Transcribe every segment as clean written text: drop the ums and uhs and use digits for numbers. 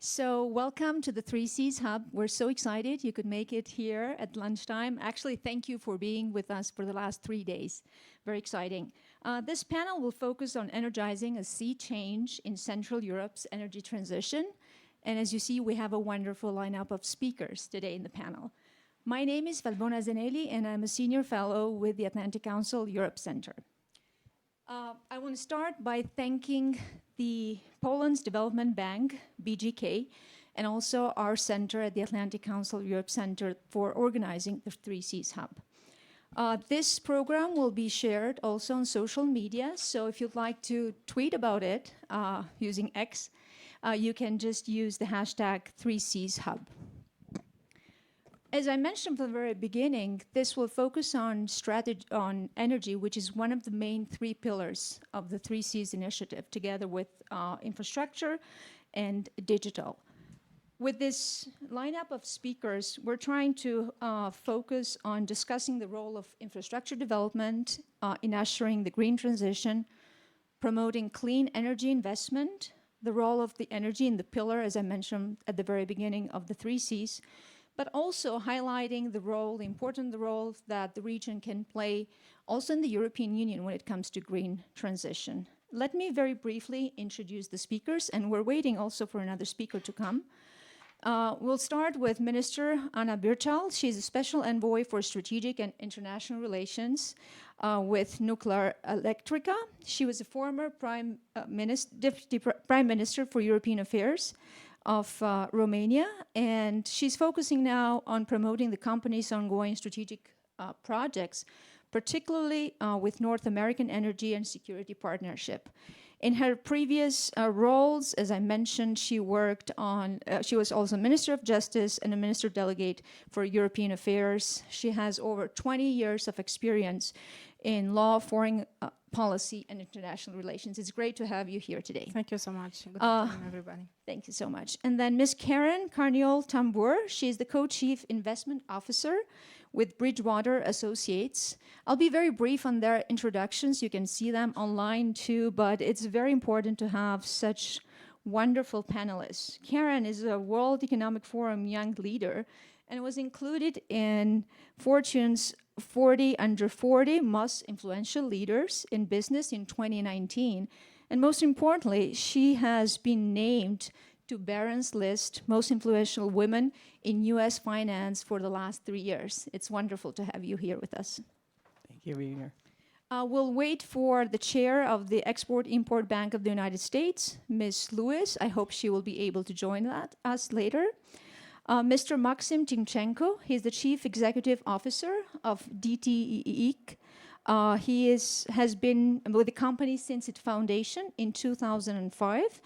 So welcome to the 3Cs Hub. We're so excited you could make it here at lunchtime. Actually, thank you for being with us for the last 3 days. Very exciting. This panel will focus on energizing a sea change in Central Europe's energy transition. And as you see, we have a wonderful lineup of speakers today in the panel. My name is Valbona Zeneli, and I'm a senior fellow with the Atlantic Council Europe Center. I want to start by thanking the Poland's Development Bank, BGK, and also our center at the Atlantic Council Europe Center for organizing the 3Cs Hub. This program will be shared also on social media, so if you'd like to tweet about it using X, you can just use the hashtag 3Cs Hub. As I mentioned from the very beginning, this will focus on energy, which is one of the main 3 pillars of the 3Cs initiative, together with infrastructure and digital. With this lineup of speakers, we're trying to focus on discussing the role of infrastructure development in ushering the green transition, promoting clean energy investment, the role of the energy in the pillar, as I mentioned at the very beginning of the 3Cs, but also highlighting the important role that the region can play also in the European Union when it comes to green transition. Let me very briefly introduce the speakers, and we're waiting also for another speaker to come. We'll start with Minister Anna Birchall. She's a special envoy for strategic and international relations with Nuclearelectrica. She was a former Deputy Prime Minister for European Affairs of Romania, and she's focusing now on promoting the company's ongoing strategic projects, particularly with North American energy and security partnership. In her previous roles, as I mentioned, she was also Minister of Justice and a Minister Delegate for European Affairs. She has over 20 years of experience in law, foreign policy, and international relations. It's great to have you here today. Thank you so much. Good afternoon, everybody. Thank you so much. And then Ms. Karen Karniol-Tambour. She's the Co-Chief Investment Officer with Bridgewater Associates. I'll be very brief on their introductions. You can see them online too, but it's very important to have such wonderful panelists. Karen is a World Economic Forum Young Leader and was included in Fortune's 40 under 40 most influential leaders in business in 2019. And most importantly, she has been named to Barron's list most influential women in US finance for the last 3 years. It's wonderful to have you here with us. Thank you for being here. We'll wait for the chair of the Export-Import Bank of the United States, Ms. Lewis. I hope she will be able to join us later. Mr. Maxim Timchenko, he's the Chief Executive Officer of DTEK. He has been with the company since its foundation in 2005.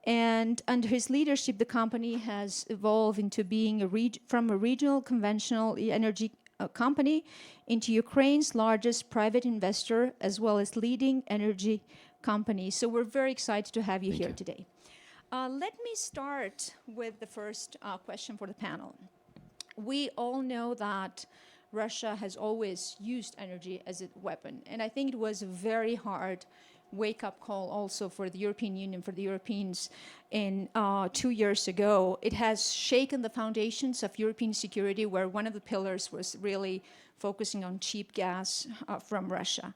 And under his leadership, the company has evolved into being from a regional conventional energy company into Ukraine's largest private investor, as well as leading energy company. So we're very excited to have you here today. Let me start with the first question for the panel. We all know that Russia has always used energy as a weapon, and I think it was a very hard wake-up call also for the European Union, for the Europeans in 2 years ago. It has shaken the foundations of European security, where one of the pillars was really focusing on cheap gas from Russia.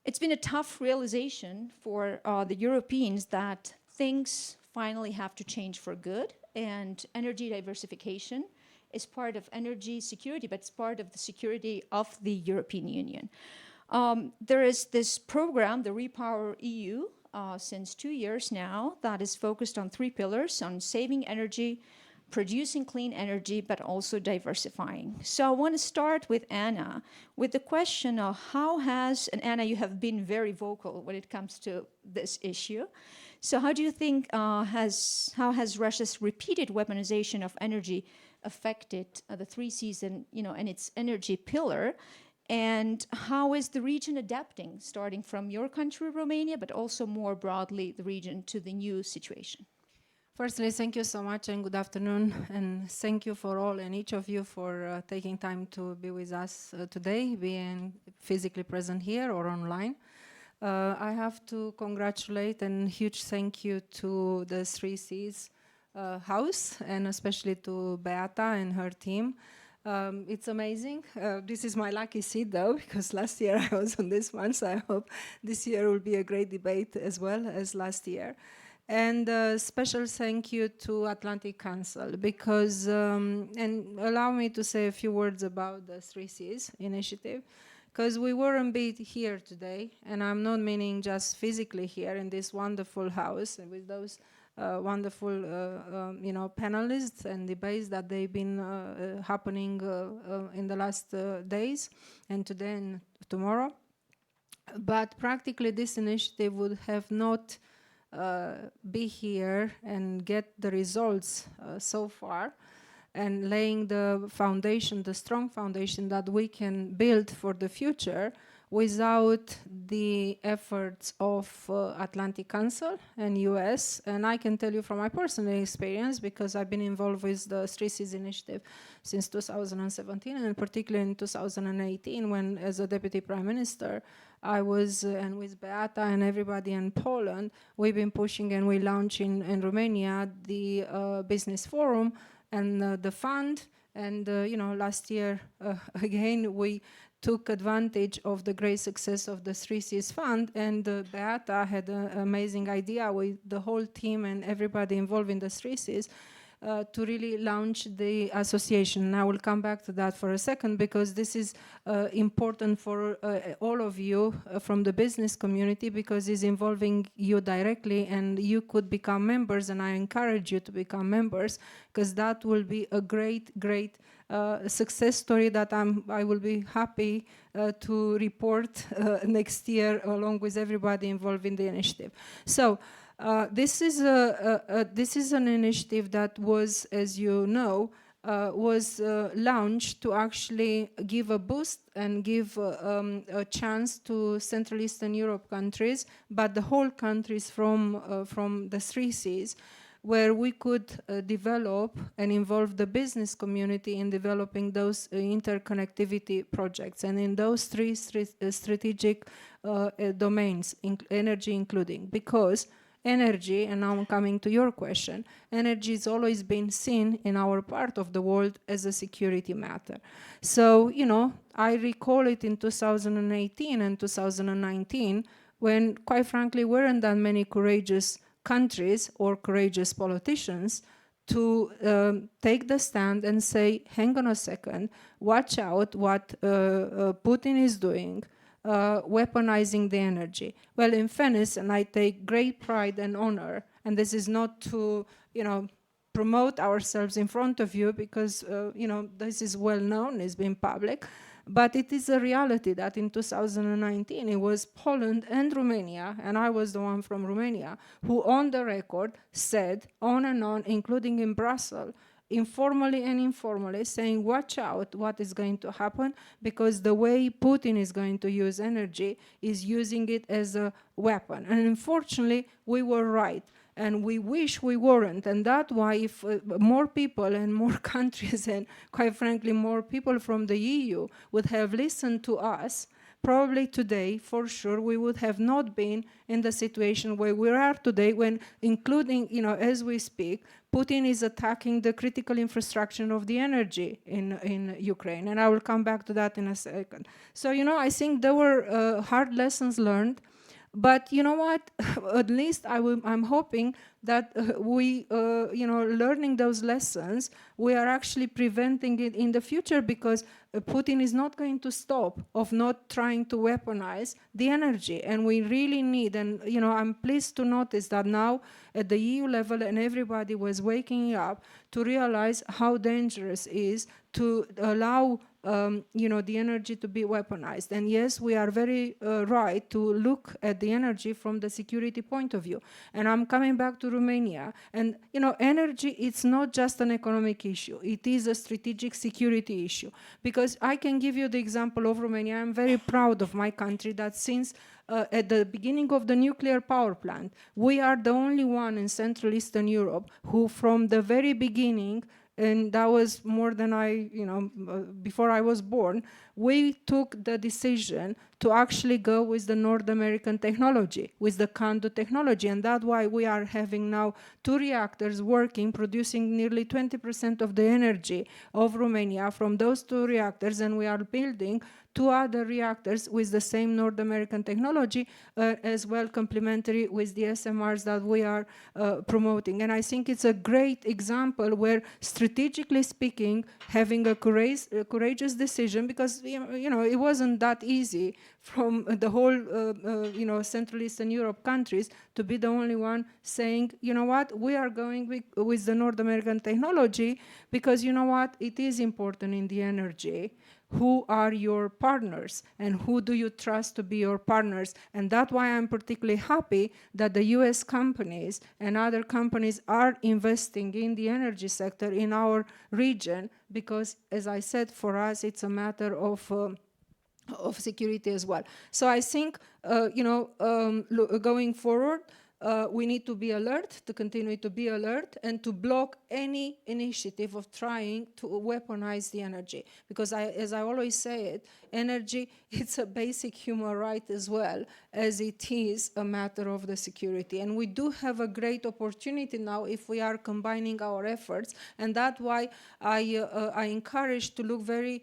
It's been a tough realization for the Europeans that things finally have to change for good, and energy diversification is part of energy security, but it's part of the security of the European Union. There is this program, the Repower EU, since 2 years now, that is focused on 3 pillars: on saving energy, producing clean energy, but also diversifying. So I want to start with Anna, with the question of and Anna, you have been very vocal when it comes to this issue. So how do you think, how has Russia's repeated weaponization of energy affected the 3Cs and its energy pillar? And how is the region adapting, starting from your country, Romania, but also more broadly the region to the new situation? Firstly, thank you so much and good afternoon. And thank you for all and each of you for taking time to be with us today, being physically present here or online. I have to congratulate and huge thank you to the 3Cs house, and especially to Beata and her team. It's amazing. This is my lucky seat, though, because last year I was on this one, so I hope this year will be a great debate as well as last year. And a special thank you to Atlantic Council, because, and allow me to say a few words about the 3Cs initiative, because we weren't here today, and I'm not meaning just physically here in this wonderful house with those wonderful, panelists and debates that they've been happening in the last days and today and tomorrow. But practically this initiative would have not be here and get the results so far, and laying the foundation, the strong foundation that we can build for the future without the efforts of Atlantic Council and US. And I can tell you from my personal experience, because I've been involved with the 3Cs initiative since 2017, and particularly in 2018, when as a Deputy Prime Minister, I was, and with Beata and everybody in Poland, we've been pushing, and we launched in Romania the Business Forum and the fund. And last year, again, we took advantage of the great success of the 3Cs fund, and Beata had an amazing idea with the whole team and everybody involved in the 3Cs to really launch the association. And I will come back to that for a second, because this is important for all of you from the business community, because it's involving you directly, and you could become members, and I encourage you to become members, because that will be a great success story that I will be happy to report next year, along with everybody involved in the initiative. So this is an initiative that was, as you know, was launched to actually give a boost and give a chance to Central Eastern Europe countries, but the whole countries from the 3Cs, where we could develop and involve the business community in developing those interconnectivity projects. And in those three strategic domains, energy including, because energy, and now I'm coming to your question, energy has always been seen in our part of the world as a security matter. So, I recall it in 2018 and 2019, when, quite frankly, weren't that many courageous countries or courageous politicians to take the stand and say, hang on a second, watch out what Putin is doing, weaponizing the energy. Well, in fairness, and I take great pride and honor, and this is not to, promote ourselves in front of you, because, this is well known, it's been public, but it is a reality that in 2019 it was Poland and Romania, and I was the one from Romania, who on the record said on and on, including in Brussels, informally and informally, saying, watch out what is going to happen, because the way Putin is going to use energy is using it as a weapon. And unfortunately, we were right. And we wish we weren't, and that's why if more people and more countries and, quite frankly, more people from the EU would have listened to us, probably today, for sure, we would have not been in the situation where we are today, when, including, as we speak, Putin is attacking the critical infrastructure of the energy in Ukraine. And I will come back to that in a second. So, I think there were hard lessons learned. But you know what? At least I'm hoping that we, learning those lessons, we are actually preventing it in the future, because Putin is not going to stop of not trying to weaponize the energy. And we really need, and I'm pleased to notice that now at the EU level, and everybody was waking up to realize how dangerous it is to allow the energy to be weaponized. And yes, we are very right to look at the energy from the security point of view. And I'm coming back to Romania. And, energy, it's not just an economic issue. It is a strategic security issue. Because I can give you the example of Romania. I'm very proud of my country that since at the beginning of the nuclear power plant, we are the only one in Central Eastern Europe who from the very beginning, and that was more than before I was born, we took the decision to actually go with the North American technology, with the CANDU technology. And that's why we are having now 2 reactors working, producing nearly 20% of the energy of Romania from those 2 reactors, and we are building 2 other reactors with the same North American technology, as well complementary with the SMRs that we are promoting. And I think it's a great example where, strategically speaking, having a courageous decision, because it wasn't that easy from the whole Central Eastern Europe countries to be the only one saying, you know what, we are going with the North American technology, because you know what, it is important in the energy. Who are your partners and who do you trust to be your partners? And that's why I'm particularly happy that the US companies and other companies are investing in the energy sector in our region, because, as I said, for us it's a matter of security as well. So I think, going forward, we need to be alert, to continue to be alert, and to block any initiative of trying to weaponize the energy. Because as I always say it, energy, it's a basic human right as well as it is a matter of the security. And we do have a great opportunity now if we are combining our efforts. And that's why I encourage to look very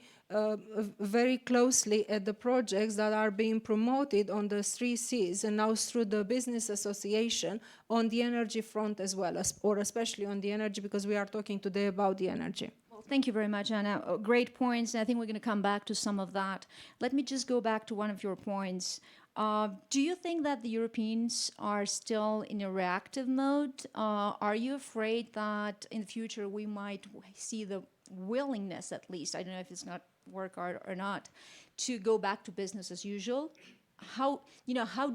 closely at the projects that are being promoted on the 3 Cs and now through the business association on the energy front as well, or especially on the energy, because we are talking today about the energy. Well, thank you very much, Anna. Great points. I think we're going to come back to some of that. Let me just go back to one of your points. Do you think that the Europeans are still in a reactive mode? Are you afraid that in the future we might see the willingness, at least, I don't know if it's not work hard or not, to go back to business as usual? How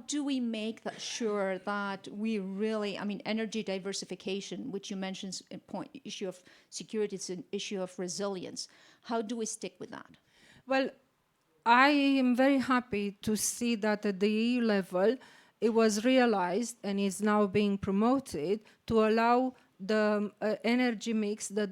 do we make that sure that we really, energy diversification, which you mentioned, is a issue of security, it's an issue of resilience. How do we stick with that? Well, I am very happy to see that at the EU level, it was realized and is now being promoted to allow the energy mix, the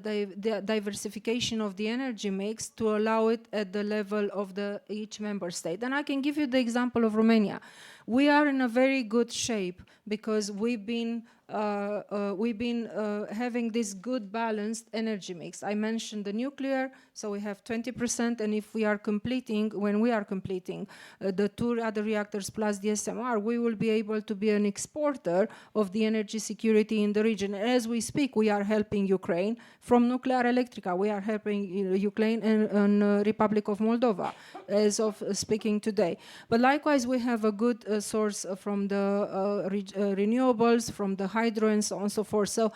diversification of the energy mix, to allow it at the level of each member state. And I can give you the example of Romania. We are in a very good shape because we've been having this good balanced energy mix. I mentioned the nuclear, so we have 20%, and if we are completing, when we are completing the 2 other reactors plus the SMR, we will be able to be an exporter of the energy security in the region. As we speak, we are helping Ukraine from Nuclearelectrica. We are helping Ukraine and Republic of Moldova as of speaking today. But likewise, we have a good source from the renewables, from the hydro, and so on and so forth. So,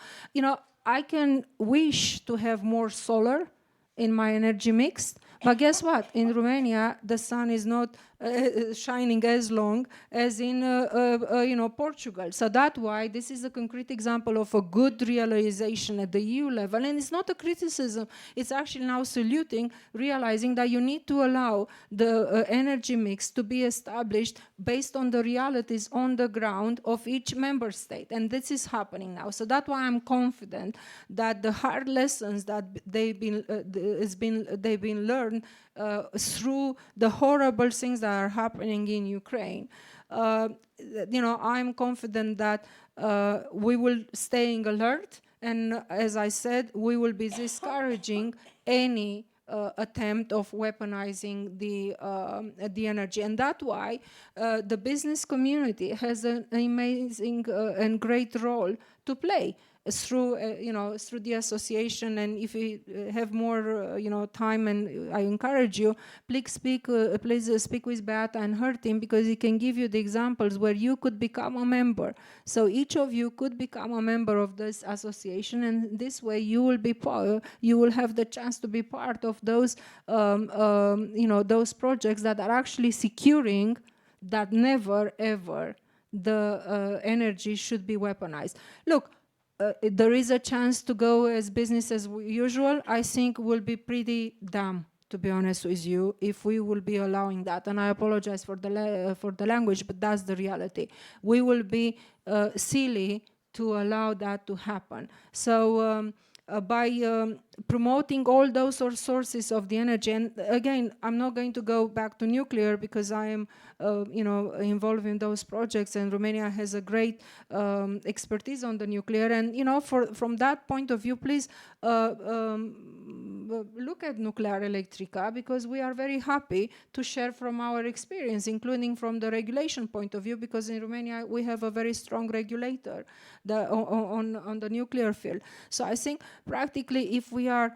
I can wish to have more solar in my energy mix, but guess what? In Romania, the sun is not shining as long as in Portugal. So that's why this is a concrete example of a good realization at the EU level, and it's not a criticism. It's actually now saluting, realizing that you need to allow the energy mix to be established based on the realities on the ground of each member state, and this is happening now. So that's why I'm confident that the hard lessons that they've been learned through the horrible things that are happening in Ukraine, I'm confident that we will staying alert, and as I said, we will be discouraging any attempt of weaponizing the energy. And that's why the business community has an amazing and great role to play through through the association. And if you have more time, and I encourage you, please speak with Beata and her team, because it can give you the examples where you could become a member. So each of you could become a member of this association, and this way you will have the chance to be part of those those projects that are actually securing that never ever the energy should be weaponized. Look, there is a chance to go as business as usual. I think will be pretty dumb, to be honest with you, if we will be allowing that. And I apologize for the language, but that's the reality. We will be silly to allow that to happen. So by promoting all those sources of the energy. And again, I'm not going to go back to nuclear because I am, involved in those projects, and Romania has a great expertise on the nuclear. And from that point of view, please look at Nuclearelectrica, because we are very happy to share from our experience, including from the regulation point of view, because in Romania we have a very strong regulator on the nuclear field. So I think practically if we are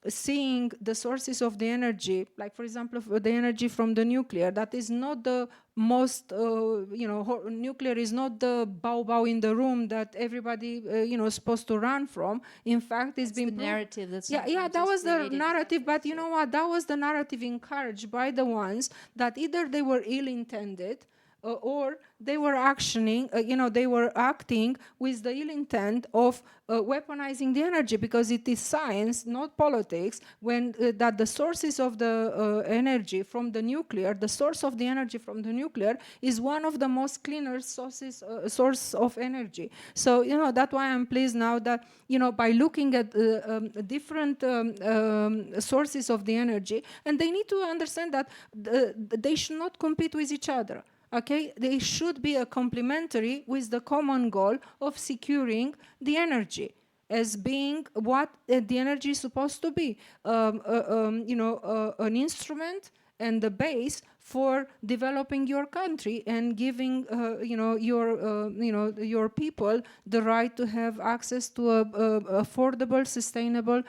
seeing the sources of the energy, like for example the energy from the nuclear, that is not the most, nuclear is not the bow in the room that everybody is supposed to run from. In fact, it's been the narrative that's that was the narrative, but you know what, that was the narrative encouraged by the ones that either they were ill-intended or they were they were acting with the ill intent of weaponizing the energy, because it is science, not politics, when that the sources of the energy from the nuclear, the source of the energy from the nuclear is one of the most cleaner source of energy. So, that's why I'm pleased now that, by looking at different sources of the energy, and they need to understand that they should not compete with each other. Okay, they should be a complementary with the common goal of securing the energy as being what the energy is supposed to be, an instrument and the base for developing your country and giving your people the right to have access to a affordable, sustainable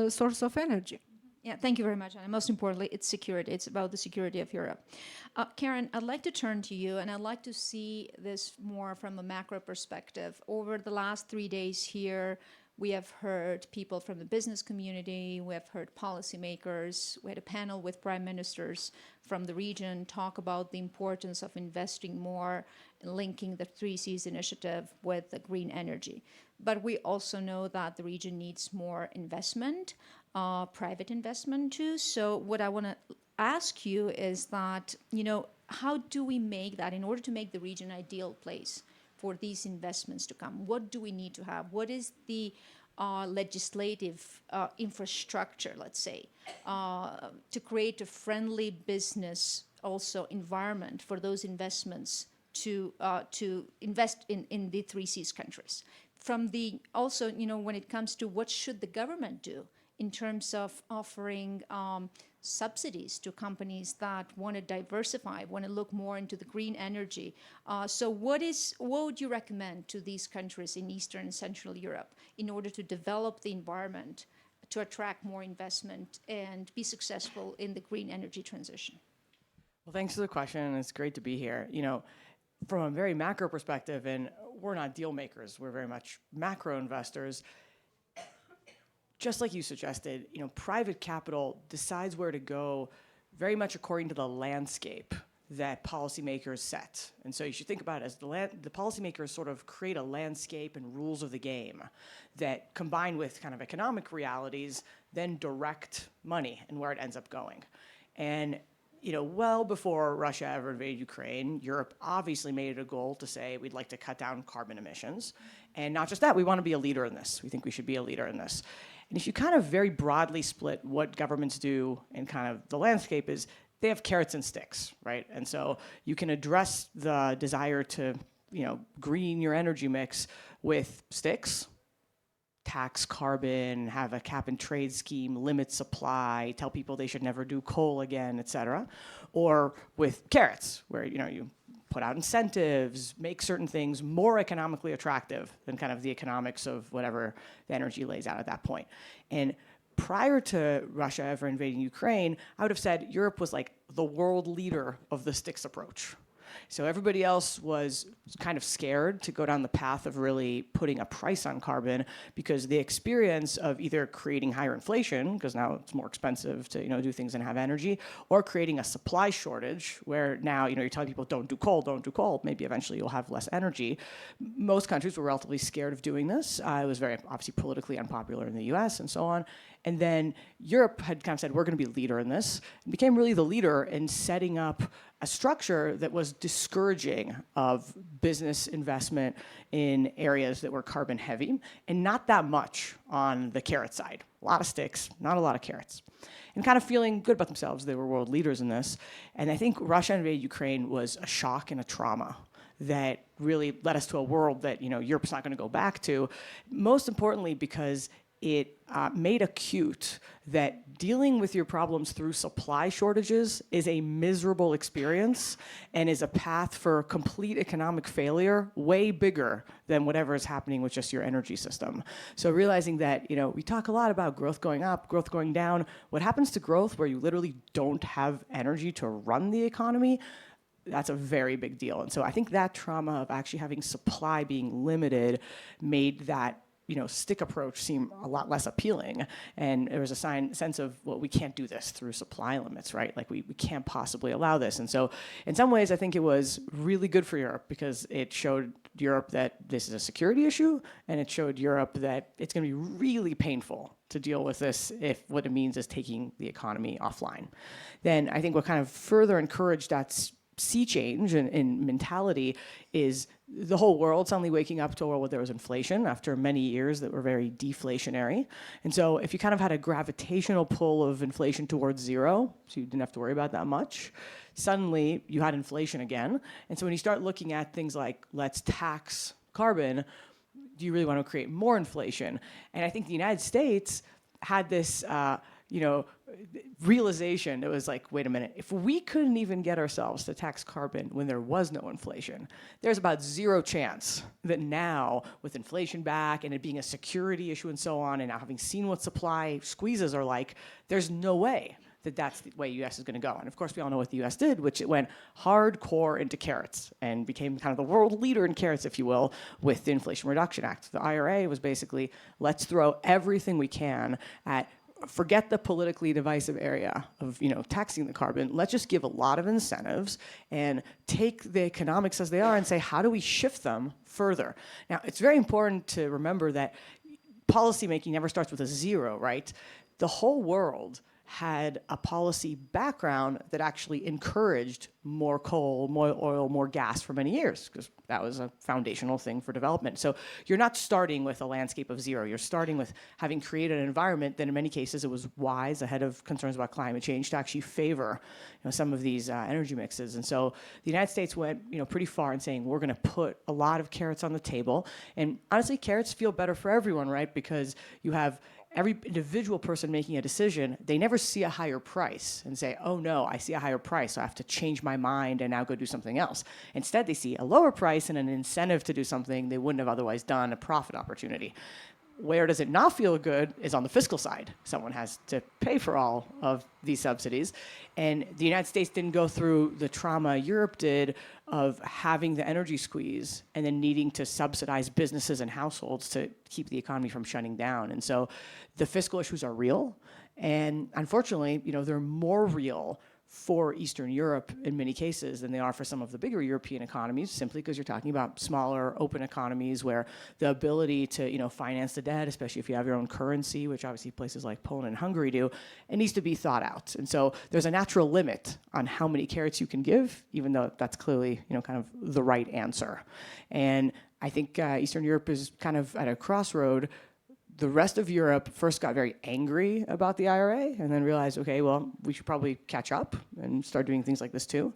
source of energy. Yeah, thank you very much. And most importantly, it's security. It's about the security of Europe. Karen, I'd like to turn to you, and I'd like to see this more from a macro perspective. Over the last 3 days here, we have heard people from the business community, we have heard policymakers, we had a panel with prime ministers from the region talk about the importance of investing more and linking the 3Cs initiative with the green energy. But we also know that the region needs more investment, private investment too. So what I want to ask you is that, how do we make that, in order to make the region an ideal place for these investments to come? What do we need to have? What is the legislative infrastructure, let's say, to create a friendly business also environment for those investments to invest in the 3Cs countries? From the also, when it comes to what should the government do in terms of offering subsidies to companies that want to diversify, want to look more into the green energy. So what would you recommend to these countries in Eastern and Central Europe in order to develop the environment to attract more investment and be successful in the green energy transition? Well, thanks for the question. It's great to be here. From a very macro perspective, and we're not deal makers, we're very much macro investors. Just like you suggested, private capital decides where to go very much according to the landscape that policymakers set. And so you should think about it as the policymakers sort of create a landscape and rules of the game that, combined with kind of economic realities, then direct money and where it ends up going. And well before Russia ever invaded Ukraine, Europe obviously made it a goal to say we'd like to cut down carbon emissions. And not just that, we want to be a leader in this. We think we should be a leader in this. And if you kind of very broadly split what governments do and kind of the landscape is, they have carrots and sticks, right? And so you can address the desire to, green your energy mix with sticks, tax carbon, have a cap and trade scheme, limit supply, tell people they should never do coal again, et cetera. Or with carrots, where you put out incentives, make certain things more economically attractive than kind of the economics of whatever the energy lays out at that point. And prior to Russia ever invading Ukraine, I would have said Europe was like the world leader of the sticks approach. So everybody else was kind of scared to go down the path of really putting a price on carbon, because the experience of either creating higher inflation, because now it's more expensive to do things and have energy, or creating a supply shortage where now you're telling people don't do coal, maybe eventually you'll have less energy. Most countries were relatively scared of doing this. It was very obviously politically unpopular in the US and so on. And then Europe had kind of said, we're going to be a leader in this, and became really the leader in setting up a structure that was discouraging of business investment in areas that were carbon heavy, and not that much on the carrot side. A lot of sticks, not a lot of carrots. And kind of feeling good about themselves. They were world leaders in this. And I think Russia invaded Ukraine was a shock and a trauma that really led us to a world that, you know, Europe's not going to go back to. Most importantly, because it made acute that dealing with your problems through supply shortages is a miserable experience and is a path for complete economic failure way bigger than whatever is happening with just your energy system. So realizing that, you know, we talk a lot about growth going up, growth going down. What happens to growth where you literally don't have energy to run the economy? That's a very big deal. And so I think that trauma of actually having supply being limited made that, you know, stick approach seem a lot less appealing. And there was a sense of, well, we can't do this through supply limits, right? Like we can't possibly allow this. And so in some ways, I think it was really good for Europe because it showed Europe that this is a security issue, and it showed Europe that it's going to be really painful to deal with this if what it means is taking the economy offline. Then I think what kind of further encouraged that sea change in mentality is the whole world suddenly waking up to a world where there was inflation after many years that were very deflationary. And so if you kind of had a gravitational pull of inflation towards zero, so you didn't have to worry about that much, suddenly you had inflation again. And so when you start looking at things like, let's tax carbon, do you really want to create more inflation? And I think the United States had this, realization. It was like, wait a minute, if we couldn't even get ourselves to tax carbon when there was no inflation, there's about zero chance that now, with inflation back and it being a security issue and so on, and now having seen what supply squeezes are like, there's no way that that's the way U.S. is going to go. And of course, we all know what the U.S. did, which it went hardcore into carrots and became kind of the world leader in carrots, if you will, with the Inflation Reduction Act. The IRA was basically, let's throw everything we can at forget the politically divisive area of, you know, taxing the carbon. Let's just give a lot of incentives and take the economics as they are and say, how do we shift them further? Now, it's very important to remember that policymaking never starts with a zero, right? The whole world had a policy background that actually encouraged more coal, more oil, more gas for many years, because that was a foundational thing for development. So you're not starting with a landscape of zero. You're starting with having created an environment that in many cases it was wise, ahead of concerns about climate change, to actually favor, you know, some of these energy mixes. And so the United States went, you know, pretty far in saying we're going to put a lot of carrots on the table. And honestly, carrots feel better for everyone, right? Because you have every individual person making a decision, they never see a higher price and say, oh no, I see a higher price, so I have to change my mind and now go do something else. Instead, they see a lower price and an incentive to do something they wouldn't have otherwise done, a profit opportunity. Where does it not feel good is on the fiscal side. Someone has to pay for all of these subsidies. And the United States didn't go through the trauma Europe did of having the energy squeeze and then needing to subsidize businesses and households to keep the economy from shutting down. And so the fiscal issues are real. And unfortunately, you know, they're more real for Eastern Europe in many cases than they are for some of the bigger European economies, simply because you're talking about smaller, open economies where the ability to, you know, finance the debt, especially if you have your own currency, which obviously places like Poland and Hungary do, it needs to be thought out. And so there's a natural limit on how many carrots you can give, even though that's clearly, you know, kind of the right answer. And I think Eastern Europe is kind of at a crossroad. The rest of Europe first got very angry about the IRA and then realized, okay, well, we should probably catch up and start doing things like this too.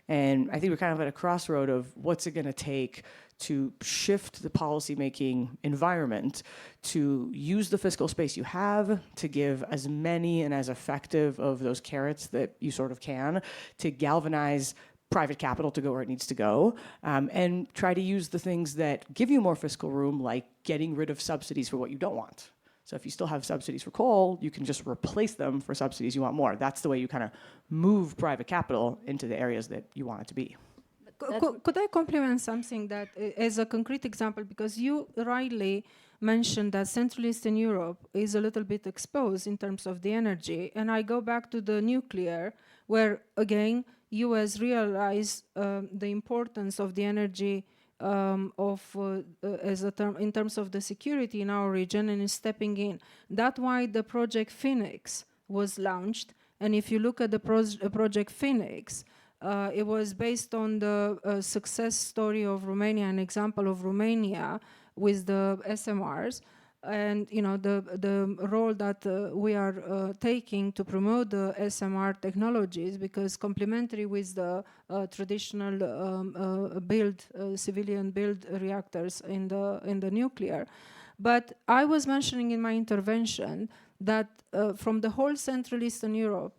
And I think we're kind of at a crossroad of what's it going to take to shift the policymaking environment to use the fiscal space you have to give as many and as effective of those carrots that you sort of can to galvanize private capital to go where it needs to go, and try to use the things that give you more fiscal room, like getting rid of subsidies for what you don't want. So if you still have subsidies for coal, you can just replace them for subsidies you want more. That's the way you kind of move private capital into the areas that you want it to be. Could I complement something that, as a concrete example, because you rightly mentioned that Central Eastern Europe is a little bit exposed in terms of the energy, and I go back to the nuclear, where again, U.S. realized the importance of the energy as a term in terms of the security in our region and is stepping in. That's why the Project Phoenix was launched. And if you look at the Project Phoenix, It was based on the success story of Romania, an example of Romania with the SMRs, and the role that we are taking to promote the SMR technologies, because complementary with the traditional civilian build reactors in the nuclear. But I was mentioning in my intervention that from the whole Central Eastern Europe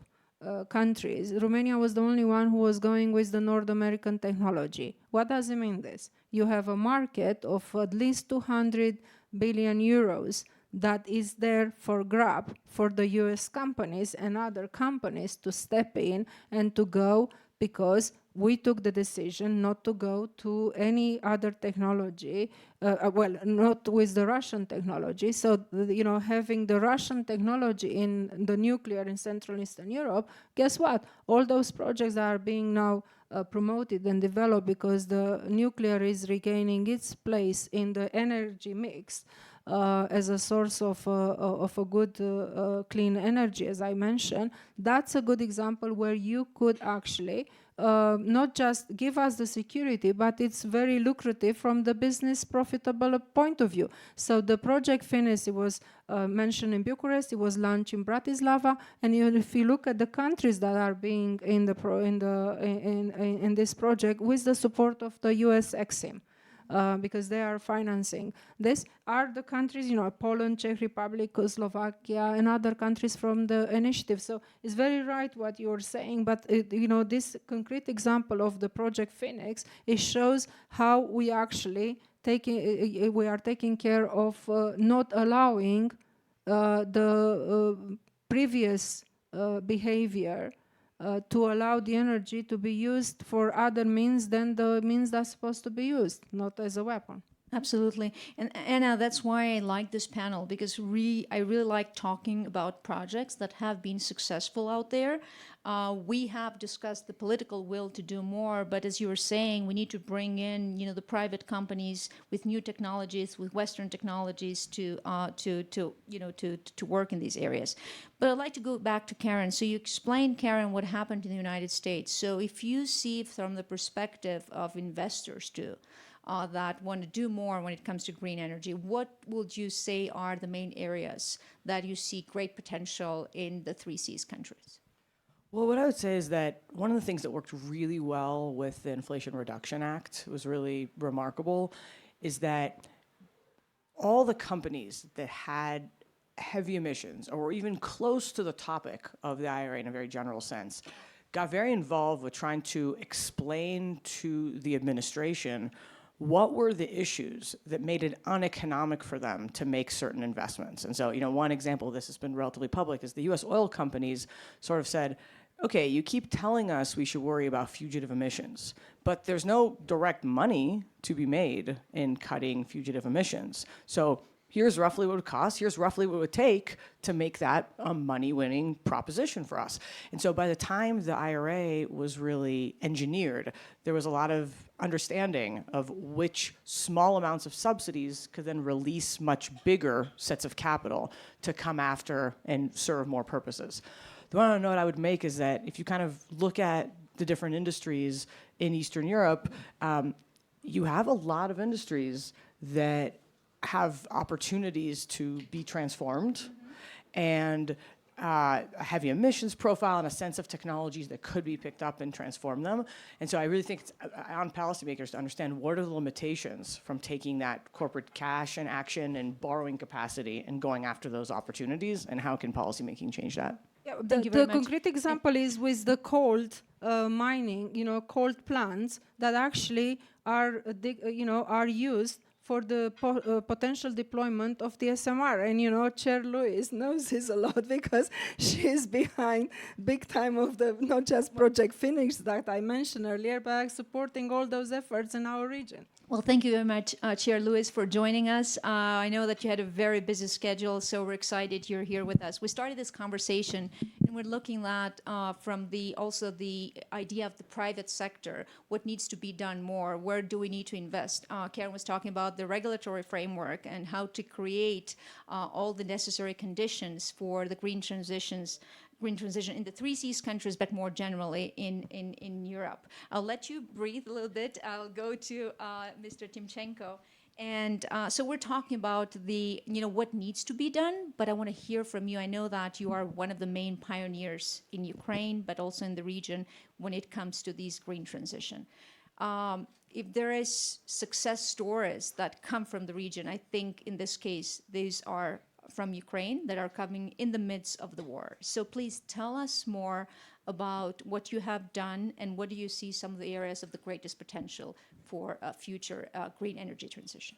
countries, Romania was the only one who was going with the North American technology. What does it mean this? You have a market of at least 200 billion euros that is there for grab for the US companies and other companies to step in and to go, because we took the decision not to go to any other technology, well, not with the Russian technology. So, having the Russian technology in the nuclear in Central Eastern Europe, guess what? All those projects are being now promoted and developed because the nuclear is regaining its place in the energy mix as a source of a good clean energy, as I mentioned. That's a good example where you could actually not just give us the security, but it's very lucrative from the business profitable point of view. So the project finished, it was mentioned in Bucharest, it was launched in Bratislava, and if you look at the countries that are being in this project with the support of the US Maxim, because they are financing this, are the countries, Poland, Czech Republic, Slovakia, and other countries from the initiative. So it's very right what you're saying, but this concrete example of the Project Phoenix, it shows how we actually are taking care of not allowing the previous behavior to allow the energy to be used for other means than the means that's supposed to be used, not as a weapon. Absolutely. And Anna, that's why I like this panel, because I really like talking about projects that have been successful out there. We have discussed the political will to do more, but as you were saying, we need to bring in, the private companies with new technologies, with Western technologies to work in these areas. But I'd like to go back to Karen. So you explained, Karen, what happened in the United States. So if you see from the perspective of investors too, that want to do more when it comes to green energy, what would you say are the main areas that you see great potential in the 3Cs countries? Well, what I would say is that one of the things that worked really well with the Inflation Reduction Act, was really remarkable, is that all the companies that had heavy emissions, or were even close to the topic of the IRA in a very general sense, got very involved with trying to explain to the administration what were the issues that made it uneconomic for them to make certain investments. And so, one example of this has been relatively public is the US oil companies sort of said, okay, you keep telling us we should worry about fugitive emissions, but there's no direct money to be made in cutting fugitive emissions. So here's roughly what it would cost, here's roughly what it would take to make that a money-winning proposition for us. And so by the time the IRA was really engineered, there was a lot of understanding of which small amounts of subsidies could then release much bigger sets of capital to come after and serve more purposes. The one note I would make is that if you kind of look at the different industries in Eastern Europe, you have a lot of industries that have opportunities to be transformed, and a heavy emissions profile and a sense of technologies that could be picked up and transform them. And so I really think it's on policymakers to understand what are the limitations from taking that corporate cash and action and borrowing capacity and going after those opportunities, and how can policymaking change that? Yeah, Thank you very much. concrete example is with the cold mining, cold plants that actually are used for the potential deployment of the SMR. And Chair Lewis knows this a lot, because she is behind big time of the, not just Project Phoenix that I mentioned earlier, but supporting all those efforts in our region. Well, thank you very much, Chair Lewis, for joining us. I know that you had a very busy schedule, so we're excited you're here with us. We started this conversation, and we're looking at from also the idea of the private sector, what needs to be done more, where do we need to invest? Karen was talking about the regulatory framework and how to create all the necessary conditions for the green green transition in the three Cs countries, but more generally in Europe. I'll let you breathe a little bit. I'll go to Mr. Timchenko. And so we're talking about the, what needs to be done, but I want to hear from you. I know that you are one of the main pioneers in Ukraine, but also in the region when it comes to these green transition. If there is success stories that come from the region, I think in this case, these are from Ukraine that are coming in the midst of the war. So please tell us more about what you have done and what do you see some of the areas of the greatest potential for a future green energy transition.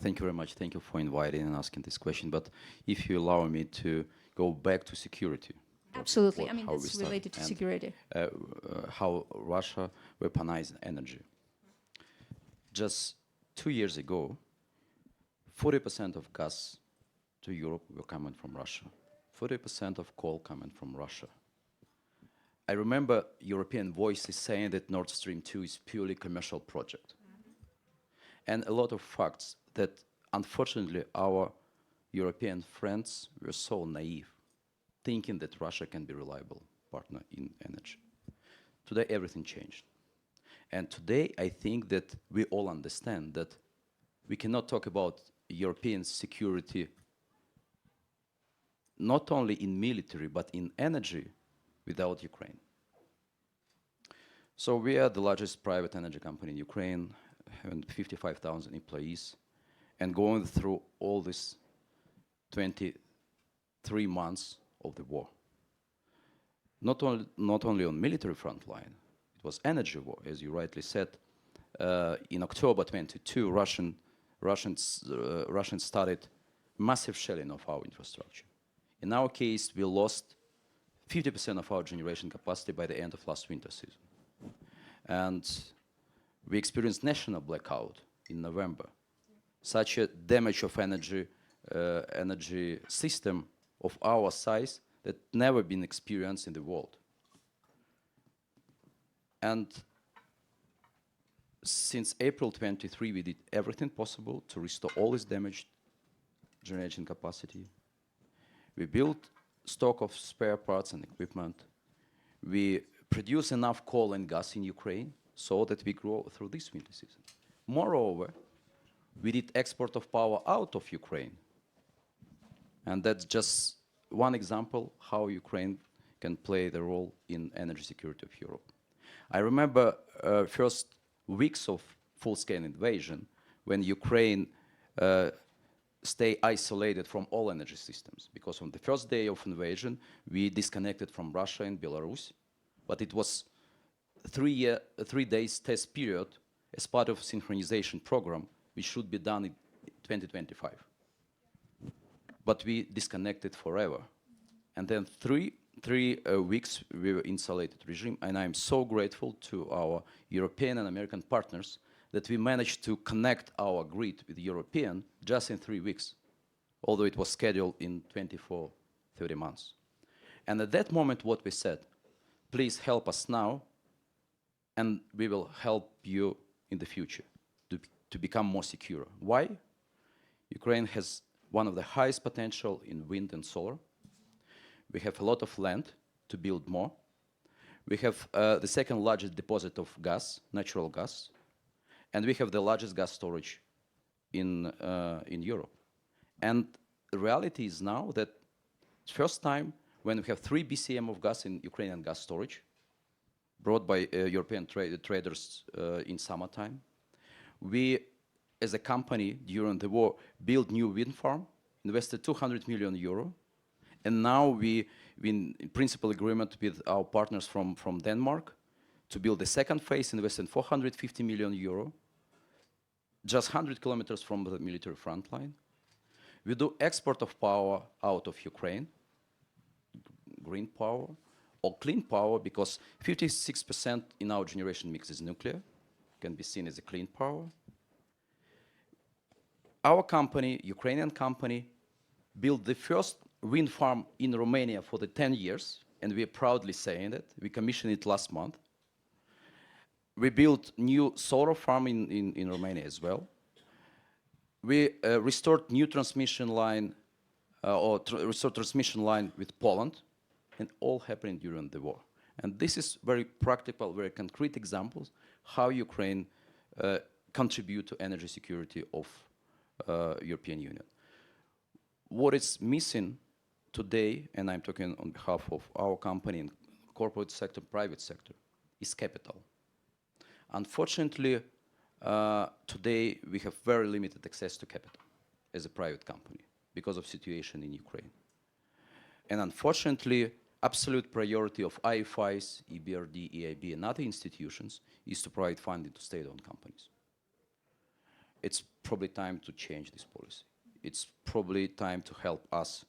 Thank you very much. Thank you for inviting and asking this question. But if you allow me to go back to security. Absolutely. I mean, that's related to security. How Russia weaponized energy. Just 2 years ago, 40% of gas to Europe were coming from Russia. 40% of coal coming from Russia. I remember European voices saying that Nord Stream 2 is purely commercial project. And a lot of facts that, unfortunately, our European friends were so naive, thinking that Russia can be a reliable partner in energy. Today, everything changed. And today, I think that we all understand that we cannot talk about European security not only in military, but in energy without Ukraine. So we are the largest private energy company in Ukraine, having 55,000 employees, and going through all this 23 months of the war. Not only on military front line, it was energy war, as you rightly said. In October 22, Russians started massive shelling of our infrastructure. In our case, we lost 50% of our generation capacity by the end of last winter season. And we experienced national blackout in November. Such a damage of energy system of our size that never been experienced in the world. And since April 23, we did everything possible to restore all this damaged generation capacity. We built stock of spare parts and equipment. We produce enough coal and gas in Ukraine so that we grow through this winter season. Moreover, we did export of power out of Ukraine. And that's just one example how Ukraine can play the role in energy security of Europe. I remember first weeks of full-scale invasion when Ukraine stay isolated from all energy systems. Because on the first day of invasion, we disconnected from Russia and Belarus. But it was 3 days test period as part of synchronization program, which should be done in 2025. But we disconnected forever. And then three weeks we were insulated regime. And I'm so grateful to our European and American partners that we managed to connect our grid with European just in 3 weeks, although it was scheduled in 24, 30 months. And at that moment, what we said, please help us now, and we will help you in the future to become more secure. Why? Ukraine has one of the highest potential in wind and solar. We have a lot of land to build more. We have the second largest deposit of gas, natural gas. And we have the largest gas storage in Europe. And the reality is now that first time when we have 3 BCM of gas in Ukrainian gas storage, brought by European traders in summertime. We, as a company during the war, built new wind farm, invested 200 million euro, and now we in principal agreement with our partners from Denmark to build the second phase, investing 450 million euro, just 100 kilometers from the military front line. We do export of power out of Ukraine, green power, or clean power, because 56% in our generation mix is nuclear, can be seen as a clean power. Our company, Ukrainian company, built the first wind farm in Romania for the 10 years, and we are proudly saying it. We commissioned it last month. We built new solar farm in Romania as well. We restored new transmission line, restored transmission line with Poland, and all happening during the war. And this is very practical, very concrete examples how Ukraine contribute to energy security of European Union. What is missing today, and I'm talking on behalf of our company and corporate sector, private sector, is capital. Unfortunately, today we have very limited access to capital as a private company because of situation in Ukraine. And unfortunately, absolute priority of IFIs, EBRD, EIB, and other institutions is to provide funding to state-owned companies. It's probably time to change this policy. It's probably time to help us,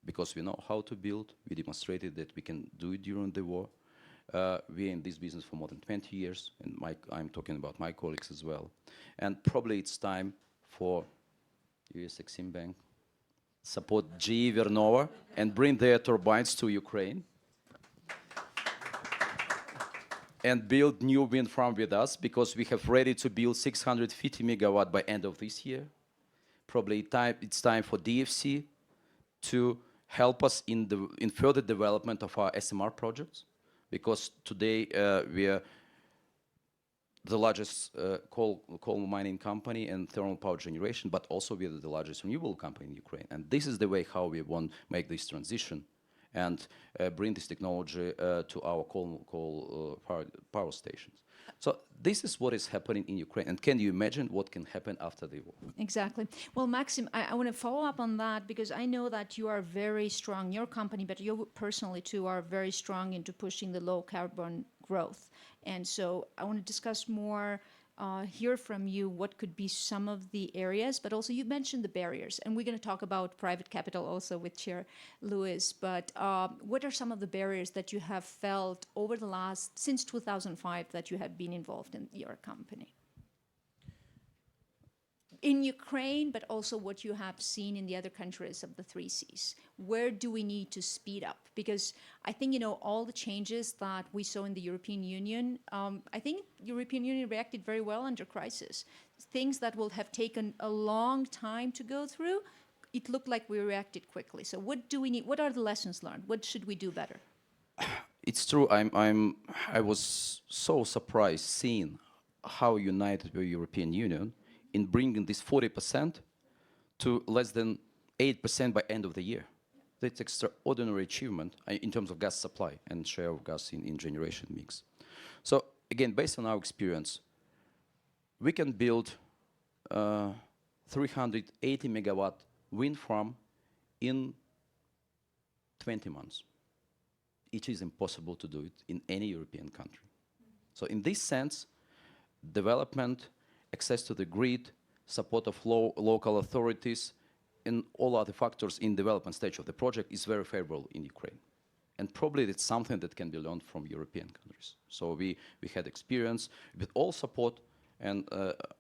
because we know how to build. We demonstrated that we can do it during the war. We're in this business for more than 20 years, and I'm talking about my colleagues as well. And probably it's time for US Exim Bank support GE Vernova and bring their turbines to Ukraine and build new wind farm with us, because we have ready to build 650 megawatt by end of this year. Probably it's time for DFC to help us in further development of our SMR projects, because today we are the largest coal mining company and thermal power generation, but also we are the largest renewable company in Ukraine. And this is the way how we want to make this transition and bring this technology to our coal power stations. So this is what is happening in Ukraine. And can you imagine what can happen after the war? Exactly. Well, Maxim, I want to follow up on that, because I know that you are very strong, your company, but you personally too are very strong into pushing the low carbon growth. And so I want to discuss more, hear from you what could be some of the areas, but also you mentioned the barriers, and we're going to talk about private capital also with Chair Lewis. But what are some of the barriers that you have felt over the since 2005 that you have been involved in your company? In Ukraine, but also what you have seen in the other countries of the 3 Cs. Where do we need to speed up? Because I think, all the changes that we saw in the European Union, I think the European Union reacted very well under crisis. Things that will have taken a long time to go through, it looked like we reacted quickly. So what do we need? What are the lessons learned? What should we do better? It's true. I was so surprised seeing how united the European Union in bringing this 40% to less than 8% by end of the year. That's extraordinary achievement in terms of gas supply and share of gas in generation mix. So again, based on our experience, we can build 380 megawatt wind farm in 20 months. It is impossible to do it in any European country. So in this sense, development, access to the grid, support of local authorities, and all other factors in development stage of the project is very favorable in Ukraine. And probably it's something that can be learned from European countries. So we had experience with all support, and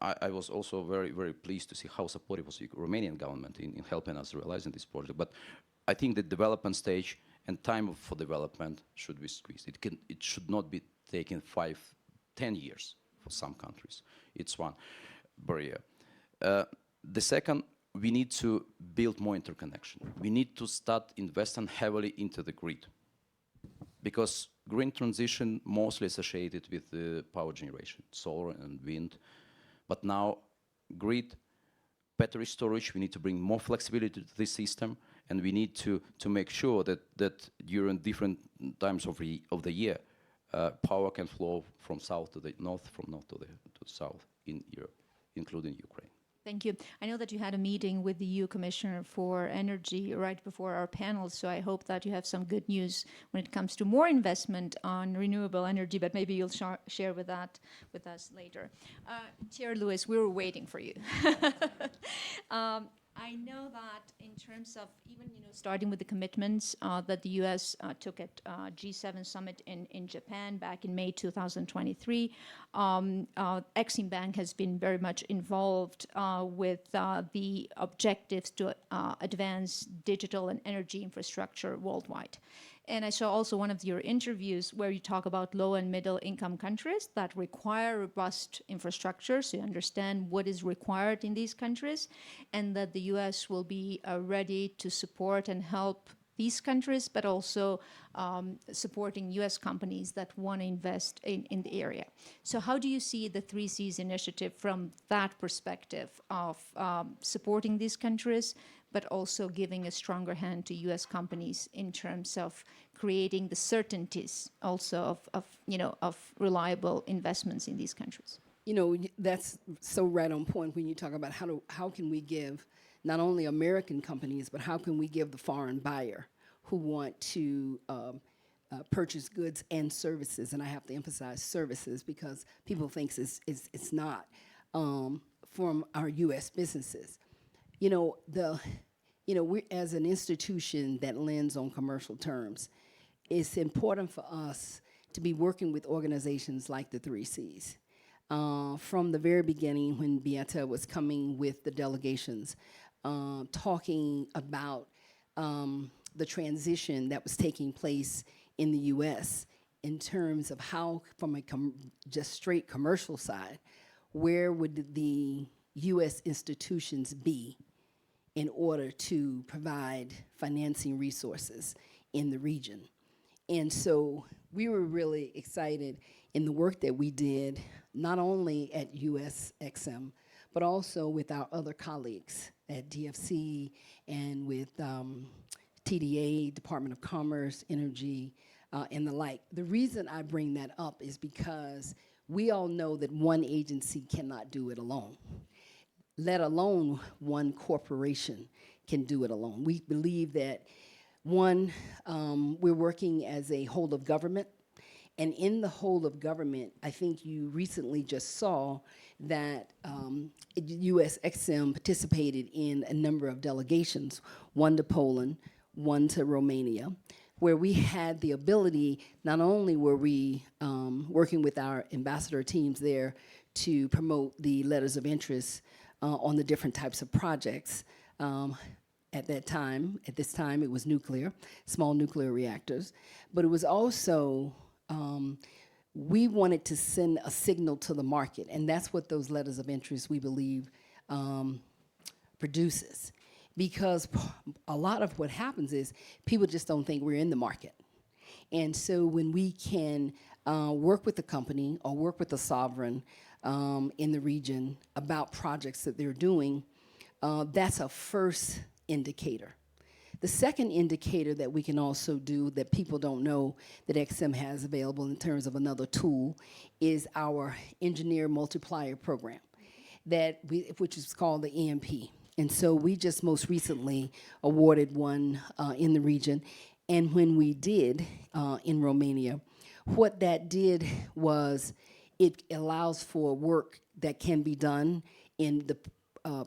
I was also very, very pleased to see how supportive was the Romanian government in helping us realizing this project. But I think the development stage and time for development should be squeezed. It should not be taking 5, 10 years for some countries. It's one barrier. The second, we need to build more interconnection. We need to start investing heavily into the grid, because green transition mostly associated with the power generation, solar and wind. But now grid, battery storage, we need to bring more flexibility to this system, and we need to make sure that during different times of the year, power can flow from south to the north, from north to the south in Europe, including Ukraine. Thank you. I know that you had a meeting with the EU Commissioner for Energy right before our panel, so I hope that you have some good news when it comes to more investment on renewable energy, but maybe you'll share with us later. Chair Lewis, we were waiting for you. I know that in terms of even, starting with the commitments that the U.S. took at G7 summit in Japan back in May 2023, Exim Bank has been very much involved with the objectives to advance digital and energy infrastructure worldwide. And I saw also one of your interviews where you talk about low and middle income countries that require robust infrastructure, so you understand what is required in these countries, and that the U.S. will be ready to support and help these countries, but also supporting U.S. companies that want to invest in the area. So how do you see the 3Cs initiative from that perspective of supporting these countries, but also giving a stronger hand to U.S. companies in terms of creating the certainties also of reliable investments in these countries? You know, that's so right on point when you talk about how can we give not only American companies, but how can we give the foreign buyer who want to purchase goods and services, and I have to emphasize services because people think it's not, from our U.S. businesses. We as an institution that lends on commercial terms, it's important for us to be working with organizations like the 3Cs. From the very beginning, when Beata was coming with the delegations, talking about the transition that was taking place in the U.S. in terms of how, from a just straight commercial side, where would the U.S. institutions be in order to provide financing resources in the region. And so we were really excited in the work that we did, not only at USXM, but also with our other colleagues at DFC and with TDA, Department of Commerce, Energy, and the like. The reason I bring that up is because we all know that one agency cannot do it alone, let alone one corporation can do it alone. We believe that, one, we're working as a whole of government, and in the whole of government, I think you recently just saw that USXM participated in a number of delegations, one to Poland, one to Romania, where we had the ability, not only were we working with our ambassador teams there to promote the letters of interest on the different types of projects. At this time, it was nuclear, small nuclear reactors. But it was also, we wanted to send a signal to the market, and that's what those letters of interest, we believe, produces. Because a lot of what happens is people just don't think we're in the market. And so when we can work with the company or work with the sovereign in the region about projects that they're doing, that's a first indicator. The second indicator that we can also do that people don't know that XM has available in terms of another tool is our Engineer Multiplier Program, which is called the EMP. And so we just most recently awarded one in the region. And when we did in Romania, what that did was it allows for work that can be done in the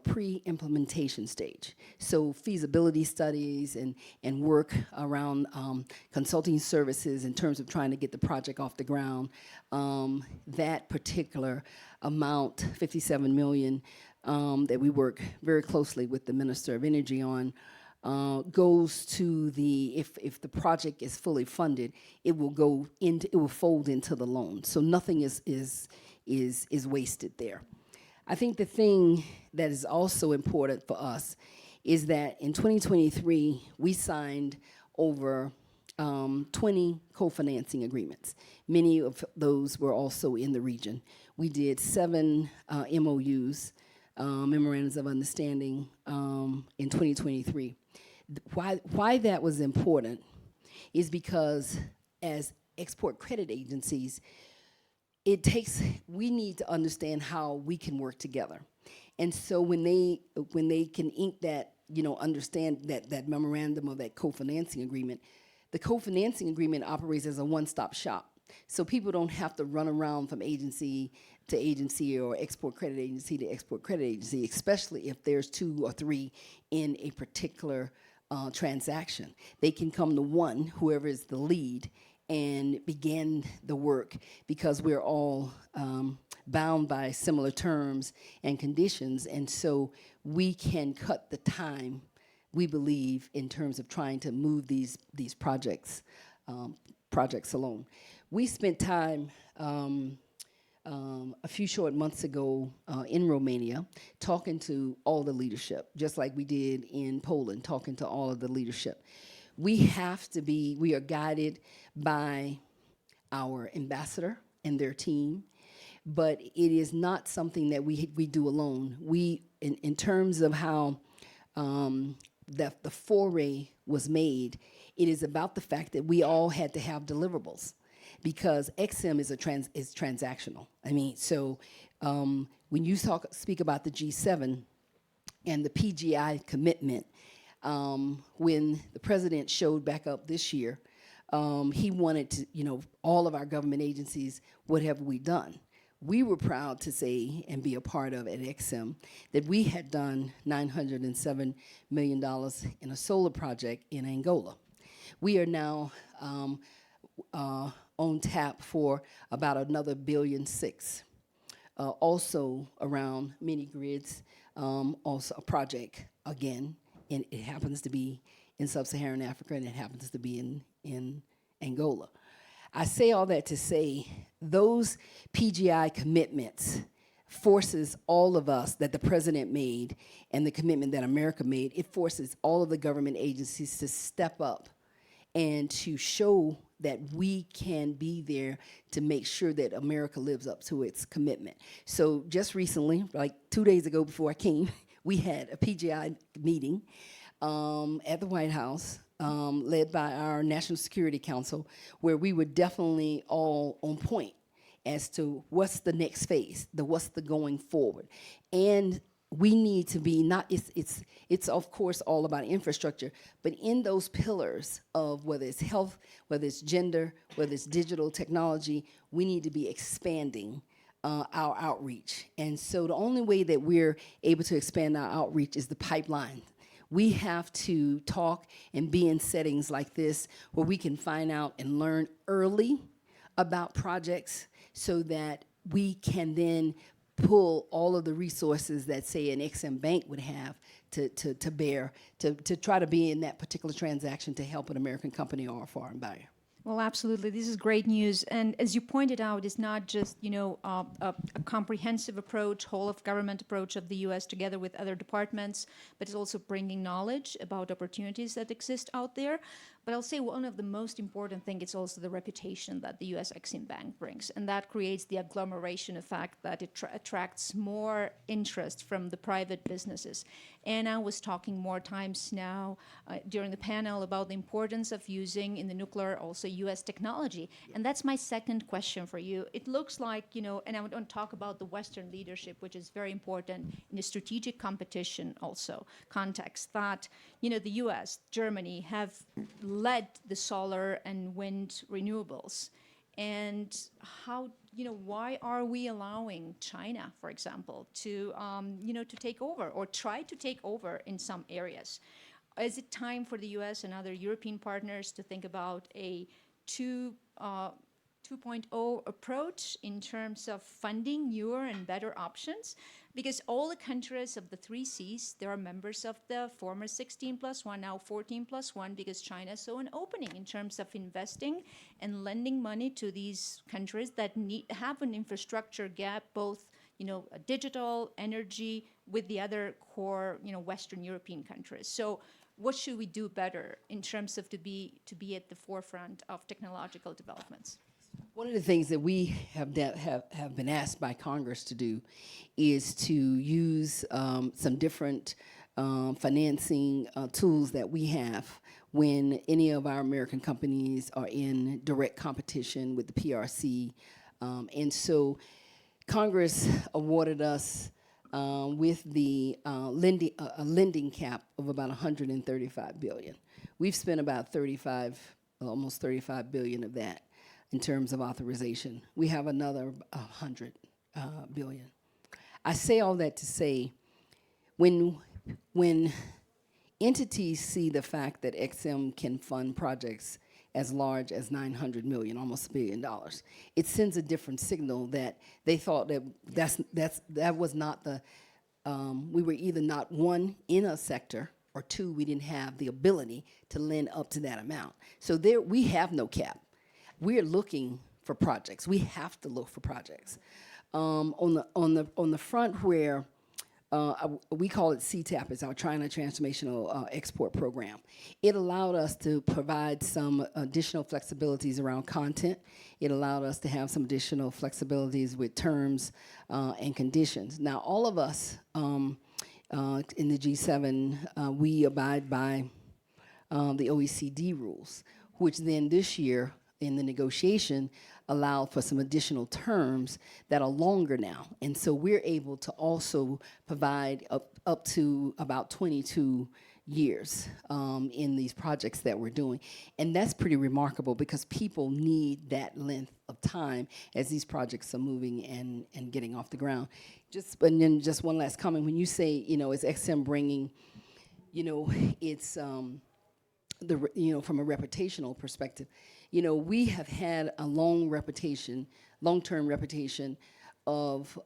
pre-implementation stage. So feasibility studies and work around consulting services in terms of trying to get the project off the ground. That particular amount, 57 million, that we work very closely with the Minister of Energy on, goes to if the project is fully funded, it will fold into the loan. So nothing is wasted there. I think the thing that is also important for us is that in 2023, we signed over 20 co-financing agreements. Many of those were also in the region. We did 7 MOUs, Memorandums of Understanding, in 2023. Why that was important is because as export credit agencies, we need to understand how we can work together. And so when they can ink that, understand that memorandum or that co-financing agreement, the co-financing agreement operates as a one-stop shop. So people don't have to run around from agency to agency or export credit agency to export credit agency, especially if there's 2 or 3 in a particular transaction. They can come to one, whoever is the lead, and begin the work because we're all bound by similar terms and conditions, and so we can cut the time, we believe, in terms of trying to move these projects along. We spent time a few short months ago in Romania talking to all the leadership, just like we did in Poland, talking to all of the leadership. we are guided by our ambassador and their team, but it is not something that we do alone. In terms of how the foray was made, it is about the fact that we all had to have deliverables, because XM is transactional. I mean, so when you speak about the G7 and the PGI commitment, when the president showed back up this year, he wanted to, all of our government agencies, what have we done? We were proud to say and be a part of at XM that we had done $907 million in a solar project in Angola. We are now on tap for about another $1.6 billion. Also around mini grids, also a project again, and it happens to be in sub-Saharan Africa, and it happens to be in Angola. I say all that to say those PGI commitments forces all of us that the president made and the commitment that America made, it forces all of the government agencies to step up and to show that we can be there to make sure that America lives up to its commitment. So just recently, like 2 days ago before I came, we had a PGI meeting at the White House, led by our National Security Council, where we were definitely all on point as to what's the next phase, what's the going forward. And we need to be it's of course all about infrastructure, but in those pillars of whether it's health, whether it's gender, whether it's digital technology, we need to be expanding our outreach. And so the only way that we're able to expand our outreach is the pipeline. We have to talk and be in settings like this where we can find out and learn early about projects so that we can then pull all of the resources that, say, an XM bank would have to bear, to try to be in that particular transaction to help an American company or a foreign buyer. Well, absolutely. This is great news. And as you pointed out, it's not just, a comprehensive approach, whole of government approach of the U.S. together with other departments, but it's also bringing knowledge about opportunities that exist out there. But I'll say one of the most important things is also the reputation that the U.S. Exim Bank brings. And that creates the agglomeration effect that it attracts more interest from the private businesses. Anna was talking more times now during the panel about the importance of using in the nuclear also U.S. technology. And that's my second question for you. It looks like, and I want to talk about the Western leadership, which is very important in a strategic competition also context, that, the U.S., Germany have led the solar and wind renewables. And how, why are we allowing China, for example, to take over or try to take over in some areas? Is it time for the U.S. and other European partners to think about a 2.0 approach in terms of funding newer and better options? Because all the countries of the 3 Cs, they are members of the former 16+1, now 14+1, because China saw an opening in terms of investing and lending money to these countries that have an infrastructure gap, both digital, energy, with the other core, Western European countries. So what should we do better in terms of to be at the forefront of technological developments? One of the things that we have been asked by Congress to do is to use some different financing tools that we have when any of our American companies are in direct competition with the PRC. And so Congress awarded us with the lending cap of about $135 billion. We've spent about almost $35 billion of that in terms of authorization. We have another $100 billion. I say all that to say, when entities see the fact that XM can fund projects as large as $900 million, almost $1 billion, it sends a different signal that they thought that was not the, we were either not, one, in a sector, or two, we didn't have the ability to lend up to that amount. So there, we have no cap. We're looking for projects. We have to look for projects. On the front where we call it CTAP, it's our China Transformational Export Program. It allowed us to provide some additional flexibilities around content. It allowed us to have some additional flexibilities with terms and conditions. Now, all of us in the G7, we abide by the OECD rules, which then this year in the negotiation allowed for some additional terms that are longer now. And so we're able to also provide up to about 22 years in these projects that we're doing. And that's pretty remarkable because people need that length of time as these projects are moving and getting off the ground. And then just one last comment. When you say, you know, is XM bringing, you know, it's, from a reputational perspective, you know, we have had a long-term reputation of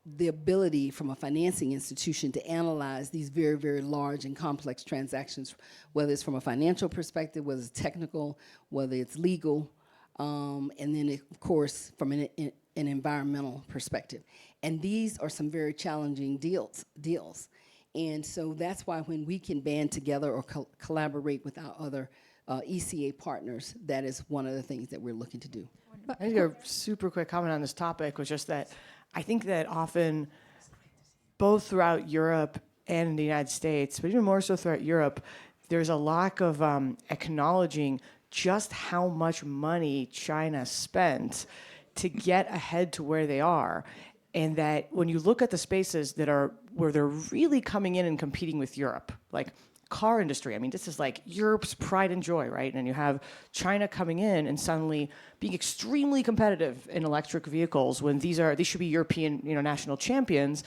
the ability from a financing institution to analyze these very, very large and complex transactions, whether it's from a financial perspective, whether it's technical, whether it's legal, and then, of course, from an environmental perspective. And these are some very challenging deals. And so that's why when we can band together or collaborate with our other ECA partners, that is one of the things that we're looking to do. I think a super quick comment on this topic was just that I think that often, both throughout Europe and in the United States, but even more so throughout Europe, there's a lack of acknowledging just how much money China spent to get ahead to where they are. And that when you look at the spaces that are where they're really coming in and competing with Europe, like car industry, I mean, this is like Europe's pride and joy, right? And you have China coming in and suddenly being extremely competitive in electric vehicles when these should be European, you know, national champions.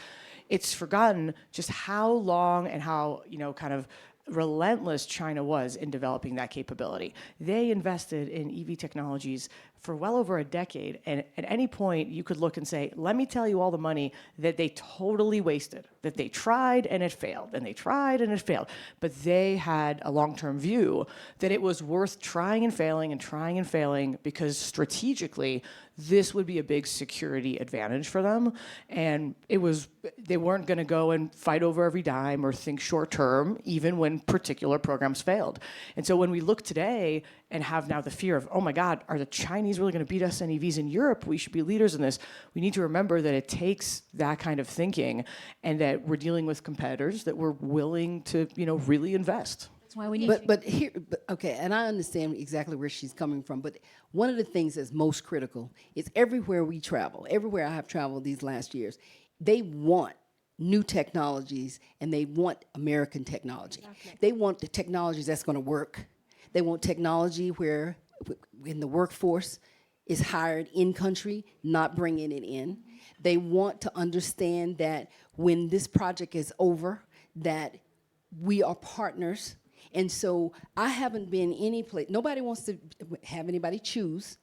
It's forgotten just how long and how, you know, kind of relentless China was in developing that capability. They invested in EV technologies for well over a decade, and at any point you could look and say, let me tell you all the money that they totally wasted, that they tried and it failed, and they tried and it failed. But they had a long-term view that it was worth trying and failing because strategically this would be a big security advantage for them. And they weren't gonna go and fight over every dime or think short term, even when particular programs failed. And so when we look today and have now the fear of, oh my God, are the Chinese really gonna beat us in EVs in Europe? We should be leaders in this. We need to remember that it takes that kind of thinking and that we're dealing with competitors that we're willing to, you know, really invest. That's why we need Okay, and I understand exactly where she's coming from, but one of the things that's most critical is everywhere we travel, everywhere I have traveled these last years, they want new technologies and they want American technology. Exactly. They want the technologies that's gonna work. They want technology where in the workforce is hired in country, not bringing it in. They want to understand that when this project is over, that we are partners. And so I haven't been any place, nobody wants to have anybody choose.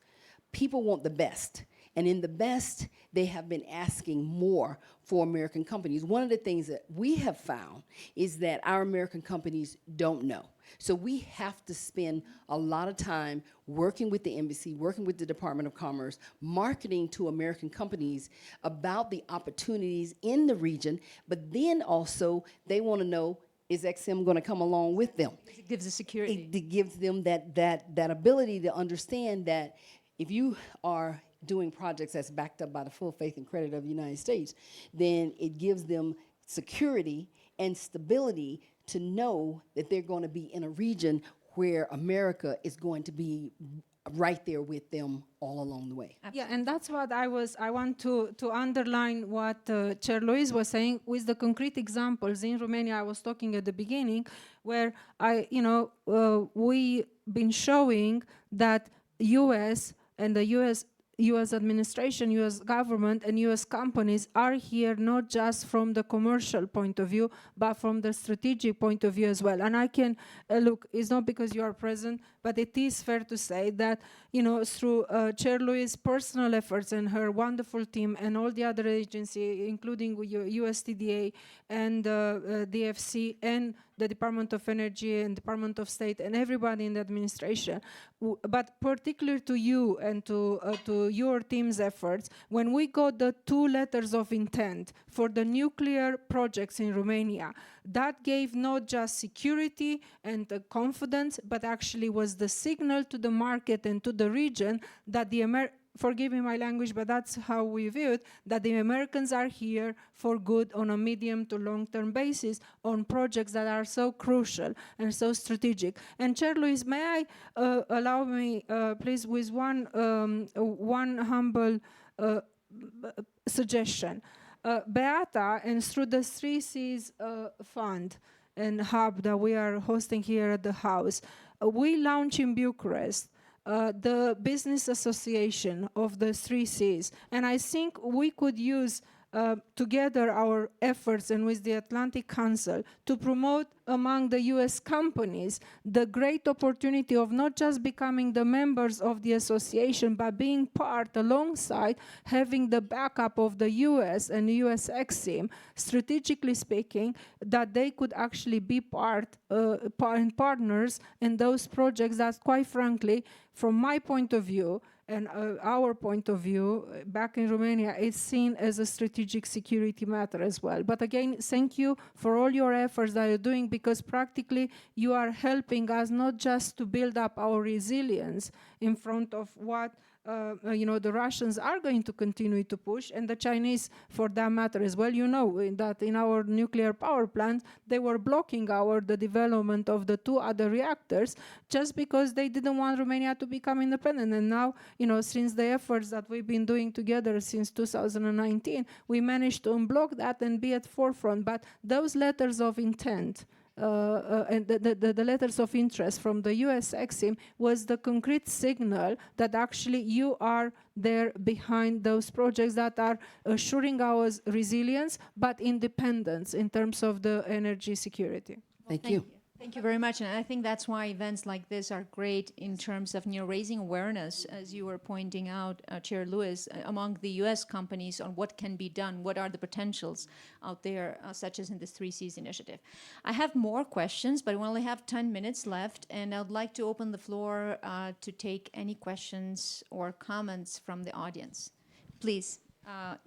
People want the best. And in the best, they have been asking more for American companies. One of the things that we have found is that our American companies don't know. So we have to spend a lot of time working with the embassy, working with the Department of Commerce, marketing to American companies about the opportunities in the region, but then also they want to know, is XM going to come along with them? It gives the security. It gives them that ability to understand that if you are doing projects that's backed up by the full faith and credit of the United States, then it gives them security and stability to know that they're going to be in a region where America is going to be right there with them all along the way. Yeah, and that's what I want to underline what Chair Louise was saying with the concrete examples. In Romania, I was talking at the beginning, where we've been showing that US and the US administration, US government, and US companies are here not just from the commercial point of view, but from the strategic point of view as well. And I can look, it's not because you are present, but it is fair to say that, you know, through Chair Louise's personal efforts and her wonderful team and all the other agencies, including USTDA and DFC and the Department of Energy and Department of State and everybody in the administration, but particularly to you and to your team's efforts, when we got the 2 letters of intent for the nuclear projects in Romania, that gave not just security and confidence, but actually was the signal to the market and to the region that forgive me my language, but that's how we view it, that the Americans are here for good on a medium to long-term basis on projects that are so crucial and so strategic. And Chair Luis, may I allow me, please, with one humble suggestion. Beata, and through the 3 Cs fund and hub that we are hosting here at the House, we launch in Bucharest the business association of the 3 Cs. And I think we could use together our efforts and with the Atlantic Council to promote among the US companies the great opportunity of not just becoming the members of the association, but being part alongside, having the backup of the US and US Maxim, strategically speaking, that they could actually be partners in those projects that, quite frankly, from my point of view, and our point of view back in Romania, is seen as a strategic security matter as well. But again, thank you for all your efforts that you're doing, because practically you are helping us not just to build up our resilience in front of what the Russians are going to continue to push, and the Chinese for that matter as well. You know that in our nuclear power plant, they were blocking the development of the 2 other reactors just because they didn't want Romania to become independent. And now, since the efforts that we've been doing together since 2019, we managed to unblock that and be at forefront. But those letters of intent, and the letters of interest from the US Maxim was the concrete signal that actually you are there behind those projects that are assuring our resilience but independence in terms of the energy security. Thank you. Thank you very much. And I think that's why events like this are great in terms of raising awareness, as you were pointing out, Chair Lewis, among the U.S. companies on what can be done, what are the potentials out there, such as in the 3 Cs initiative. I have more questions, but we only have 10 minutes left, and I'd like to open the floor to take any questions or comments from the audience. Please,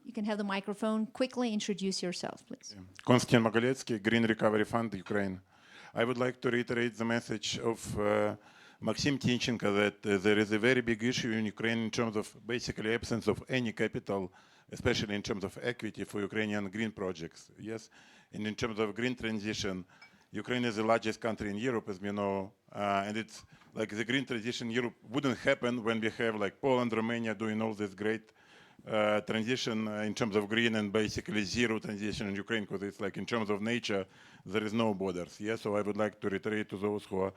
you can have the microphone. Quickly introduce yourself, please. Konstantin Mogoletsky, Green Recovery Fund, Ukraine. I would like to reiterate the message of Maxim Timchenko that there is a very big issue in Ukraine in terms of basically absence of any capital, especially in terms of equity for Ukrainian green projects. Yes, and in terms of green transition, Ukraine is the largest country in Europe, as we know, and it's like the green transition in Europe wouldn't happen when we have like Poland, Romania doing all this great transition in terms of green and basically zero transition in Ukraine, because it's like in terms of nature, there is no borders. Yeah, so I would like to reiterate to those who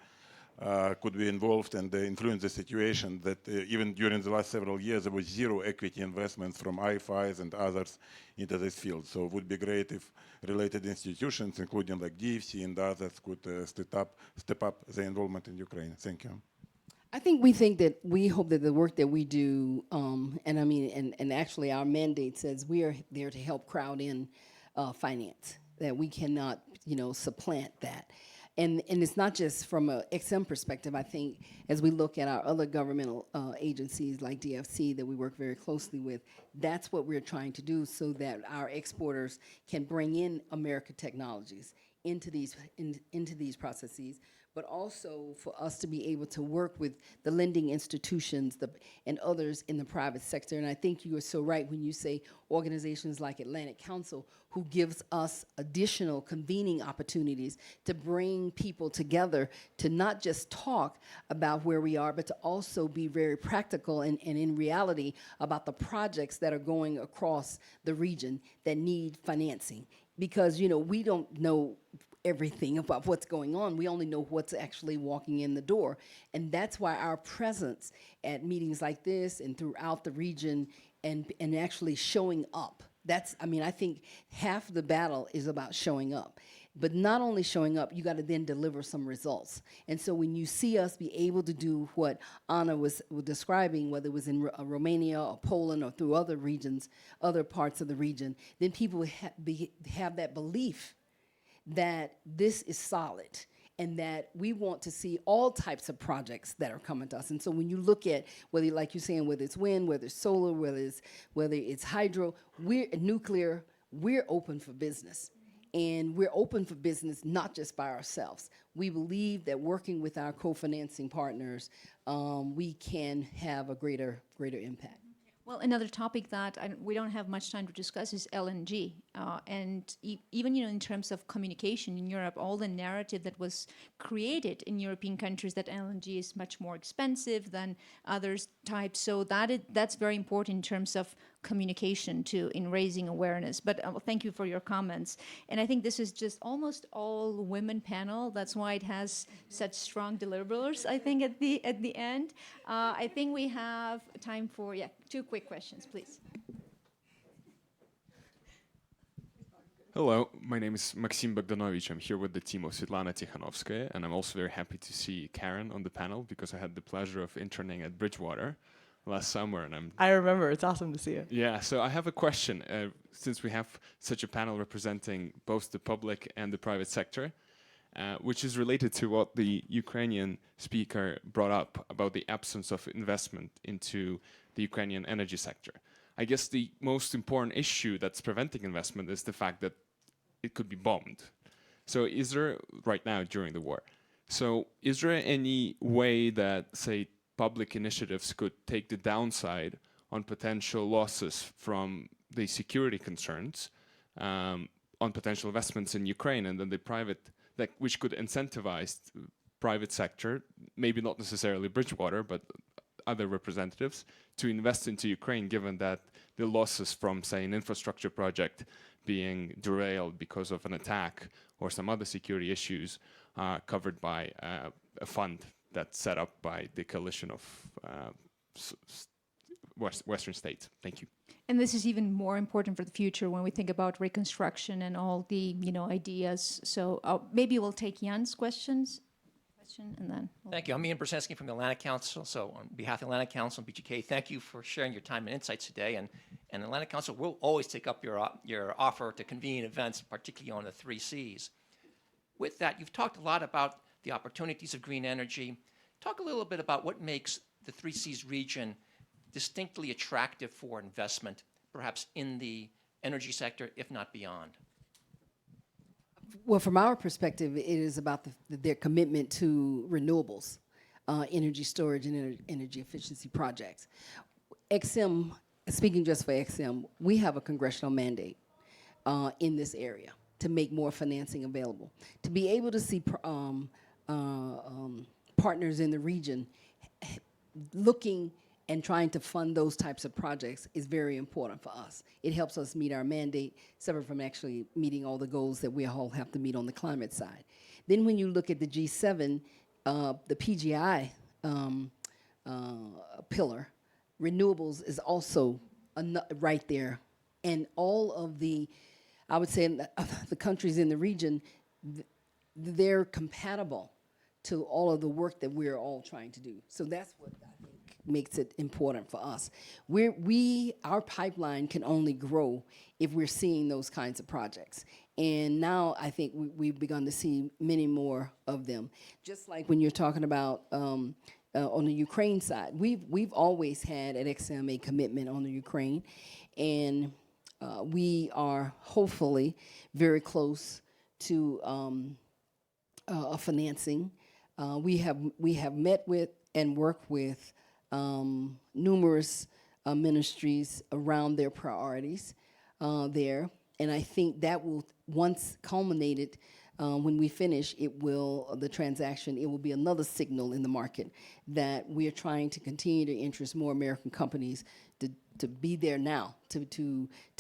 could be involved and influence the situation that even during the last several years, there was zero equity investments from IFIs and others into this field. So it would be great if related institutions, including like DFC and others, could step up the involvement in Ukraine. Thank you. I think we hope that the work that we do, and actually our mandate says we are there to help crowd in finance, that we cannot, supplant that. And it's not just from a XM perspective. I think as we look at our other governmental agencies like DFC that we work very closely with, that's what we're trying to do so that our exporters can bring in American technologies into these processes, but also for us to be able to work with the lending institutions and others in the private sector. And I think you are so right when you say organizations like Atlantic Council, who gives us additional convening opportunities to bring people together to not just talk about where we are, but to also be very practical and in reality about the projects that are going across the region that need financing. Because, we don't know everything about what's going on. We only know what's actually walking in the door. And that's why our presence at meetings like this and throughout the region and actually showing up. I think half the battle is about showing up. But not only showing up, you got to then deliver some results. And so when you see us be able to do what Anna was describing, whether it was in Romania or Poland or through other regions, other parts of the region, then people have that belief that this is solid and that we want to see all types of projects that are coming to us. And so when you look at whether, like you're saying, whether it's wind, whether it's solar, whether it's hydro, we're nuclear, we're open for business. And we're open for business not just by ourselves. We believe that working with our co-financing partners, we can have a greater impact. Well, another topic that we don't have much time to discuss is LNG. Even in terms of communication in Europe, all the narrative that was created in European countries that LNG is much more expensive than other types. So that's very important in terms of communication too, in raising awareness. But thank you for your comments. And I think this is just almost all women panel. That's why it has such strong deliverables, I think, at the end. I think we have time for, 2 quick questions, please. Hello, my name is Maxim Bogdanovich. I'm here with the team of Svetlana Tikhanovskaya, and I'm also very happy to see Karen on the panel because I had the pleasure of interning at Bridgewater last summer, and I remember. It's awesome to see you. Yeah, so I have a question. Since we have such a panel representing both the public and the private sector, which is related to what the Ukrainian speaker brought up about the absence of investment into the Ukrainian energy sector. I guess the most important issue that's preventing investment is the fact that it could be bombed. So is there, right now during the war, so is there any way that, say, public initiatives could take the downside on potential losses from the security concerns on potential investments in Ukraine, and then the private, which could incentivize private sector, maybe not necessarily Bridgewater, but other representatives, to invest into Ukraine, given that the losses from, say, an infrastructure project being derailed because of an attack or some other security issues are covered by a fund that's set up by the coalition of Western states. Thank you. And this is even more important for the future when we think about reconstruction and all the ideas. So maybe we'll take Jan's question, and then Thank you. I'm Ian Brzezinski from the Atlantic Council. So on behalf of the Atlantic Council and BGK, thank you for sharing your time and insights today. And the Atlantic Council will always take up your offer to convene events, particularly on the 3 Cs. With that, you've talked a lot about the opportunities of green energy. Talk a little bit about what makes the 3 Cs region distinctly attractive for investment, perhaps in the energy sector, if not beyond. Well, from our perspective, it is about their commitment to renewables, energy storage, and energy efficiency projects. XM, speaking just for XM, we have a congressional mandate in this area to make more financing available. To be able to see partners in the region looking and trying to fund those types of projects is very important for us. It helps us meet our mandate, separate from actually meeting all the goals that we all have to meet on the climate side. Then when you look at the G7, the PGI pillar, renewables is also right there. And all of the, I would say, the countries in the region, they're compatible to all of the work that we're all trying to do. So that's what I think makes it important for us. Our pipeline can only grow if we're seeing those kinds of projects. And now I think we've begun to see many more of them. Just like when you're talking about on the Ukraine side, we've always had at XM a commitment on the Ukraine, and we are hopefully very close to a financing. We have met with and worked with numerous ministries around their priorities there, and I think that will, once culminated, when we finish, the transaction, it will be another signal in the market that we are trying to continue to interest more American companies to be there now, to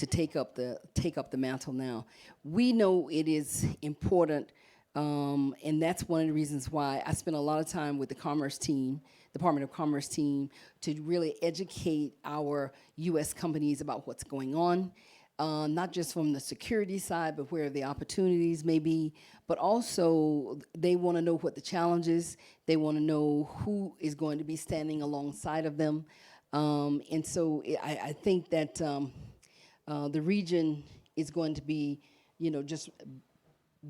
take up the mantle now. We know it is important, and that's one of the reasons why I spent a lot of time with the Commerce team, Department of Commerce team, to really educate our U.S. companies about what's going on, not just from the security side, but where the opportunities may be, but also they want to know what the challenges, they want to know who is going to be standing alongside of them. And so I think that the region is going to be, just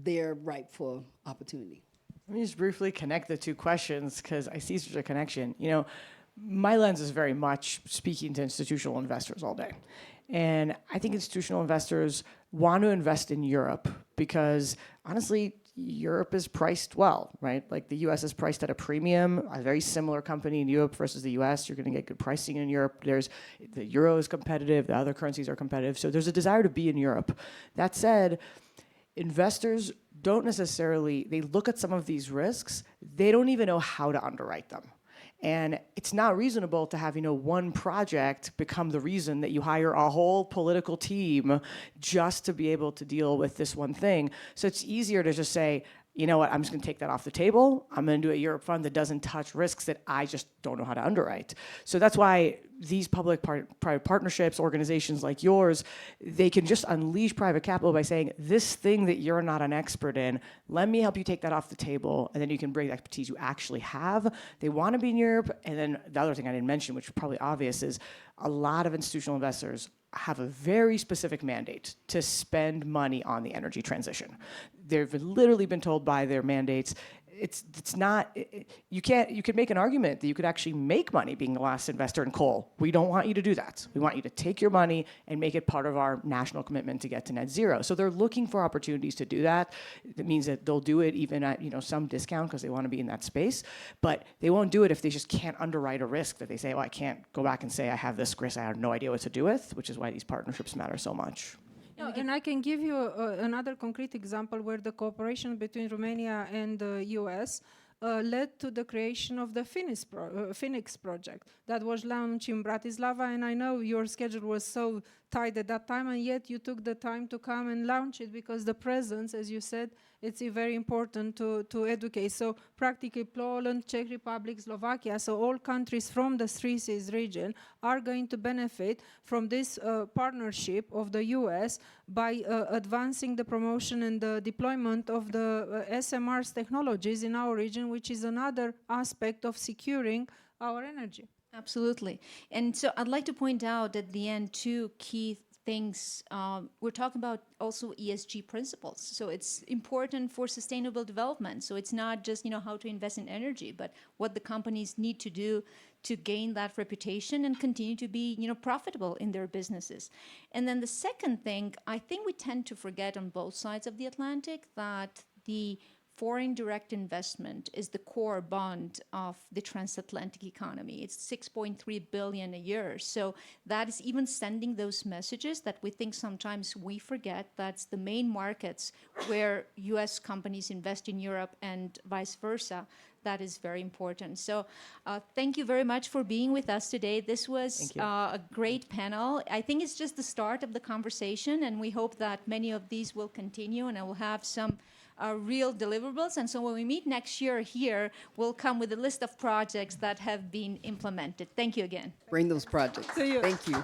they're ripe for opportunity. Let me just briefly connect the two questions because I see such a connection. You know, my lens is very much speaking to institutional investors all day. And I think institutional investors want to invest in Europe because honestly, Europe is priced well, right? Like the US is priced at a premium, a very similar company in Europe versus the US. You're going to get good pricing in Europe. The euro is competitive, the other currencies are competitive. So there's a desire to be in Europe. That said, investors don't necessarily, they look at some of these risks, they don't even know how to underwrite them. And it's not reasonable to have, one project become the reason that you hire a whole political team just to be able to deal with this one thing. So it's easier to just say, you know what, I'm just going to take that off the table. I'm going to do a Europe fund that doesn't touch risks that I just don't know how to underwrite. So that's why these public-private partnerships, organizations like yours, they can just unleash private capital by saying, this thing that you're not an expert in, let me help you take that off the table, and then you can bring the expertise you actually have. They want to be in Europe, and then the other thing I didn't mention, which is probably obvious, is a lot of institutional investors have a very specific mandate to spend money on the energy transition. They've literally been told by their mandates, you could make an argument that you could actually make money being the last investor in coal. We don't want you to do that. We want you to take your money and make it part of our national commitment to get to net zero. So they're looking for opportunities to do that. That means that they'll do it even at some discount because they want to be in that space. But they won't do it if they just can't underwrite a risk that they say, well, I can't go back and say I have this risk I have no idea what to do with, which is why these partnerships matter so much. No, and I can give you another concrete example where the cooperation between Romania and the US led to the creation of the Phoenix project that was launched in Bratislava, and I know your schedule was so tight at that time, and yet you took the time to come and launch it because the presence, as you said, it's very important to educate. So practically Poland, Czech Republic, Slovakia, so all countries from the Three Seas region are going to benefit from this partnership of the US by advancing the promotion and the deployment of the SMRs technologies in our region, which is another aspect of securing our energy. Absolutely. And so I'd like to point out at the end two key things. We're talking about also ESG principles. So it's important for sustainable development. So it's not just, how to invest in energy, but what the companies need to do to gain that reputation and continue to be, profitable in their businesses. And then the second thing, I think we tend to forget on both sides of the Atlantic that the foreign direct investment is the core bond of the transatlantic economy. It's 6.3 billion a year. So that is even sending those messages that we think sometimes we forget. That's the main markets where US companies invest in Europe and vice versa. That is very important. So thank you very much for being with us today. This was a great panel. I think it's just the start of the conversation, and we hope that many of these will continue, and I will have some real deliverables. And so when we meet next year here, we'll come with a list of projects that have been implemented. Thank you again. Bring those projects. To you. Thank you.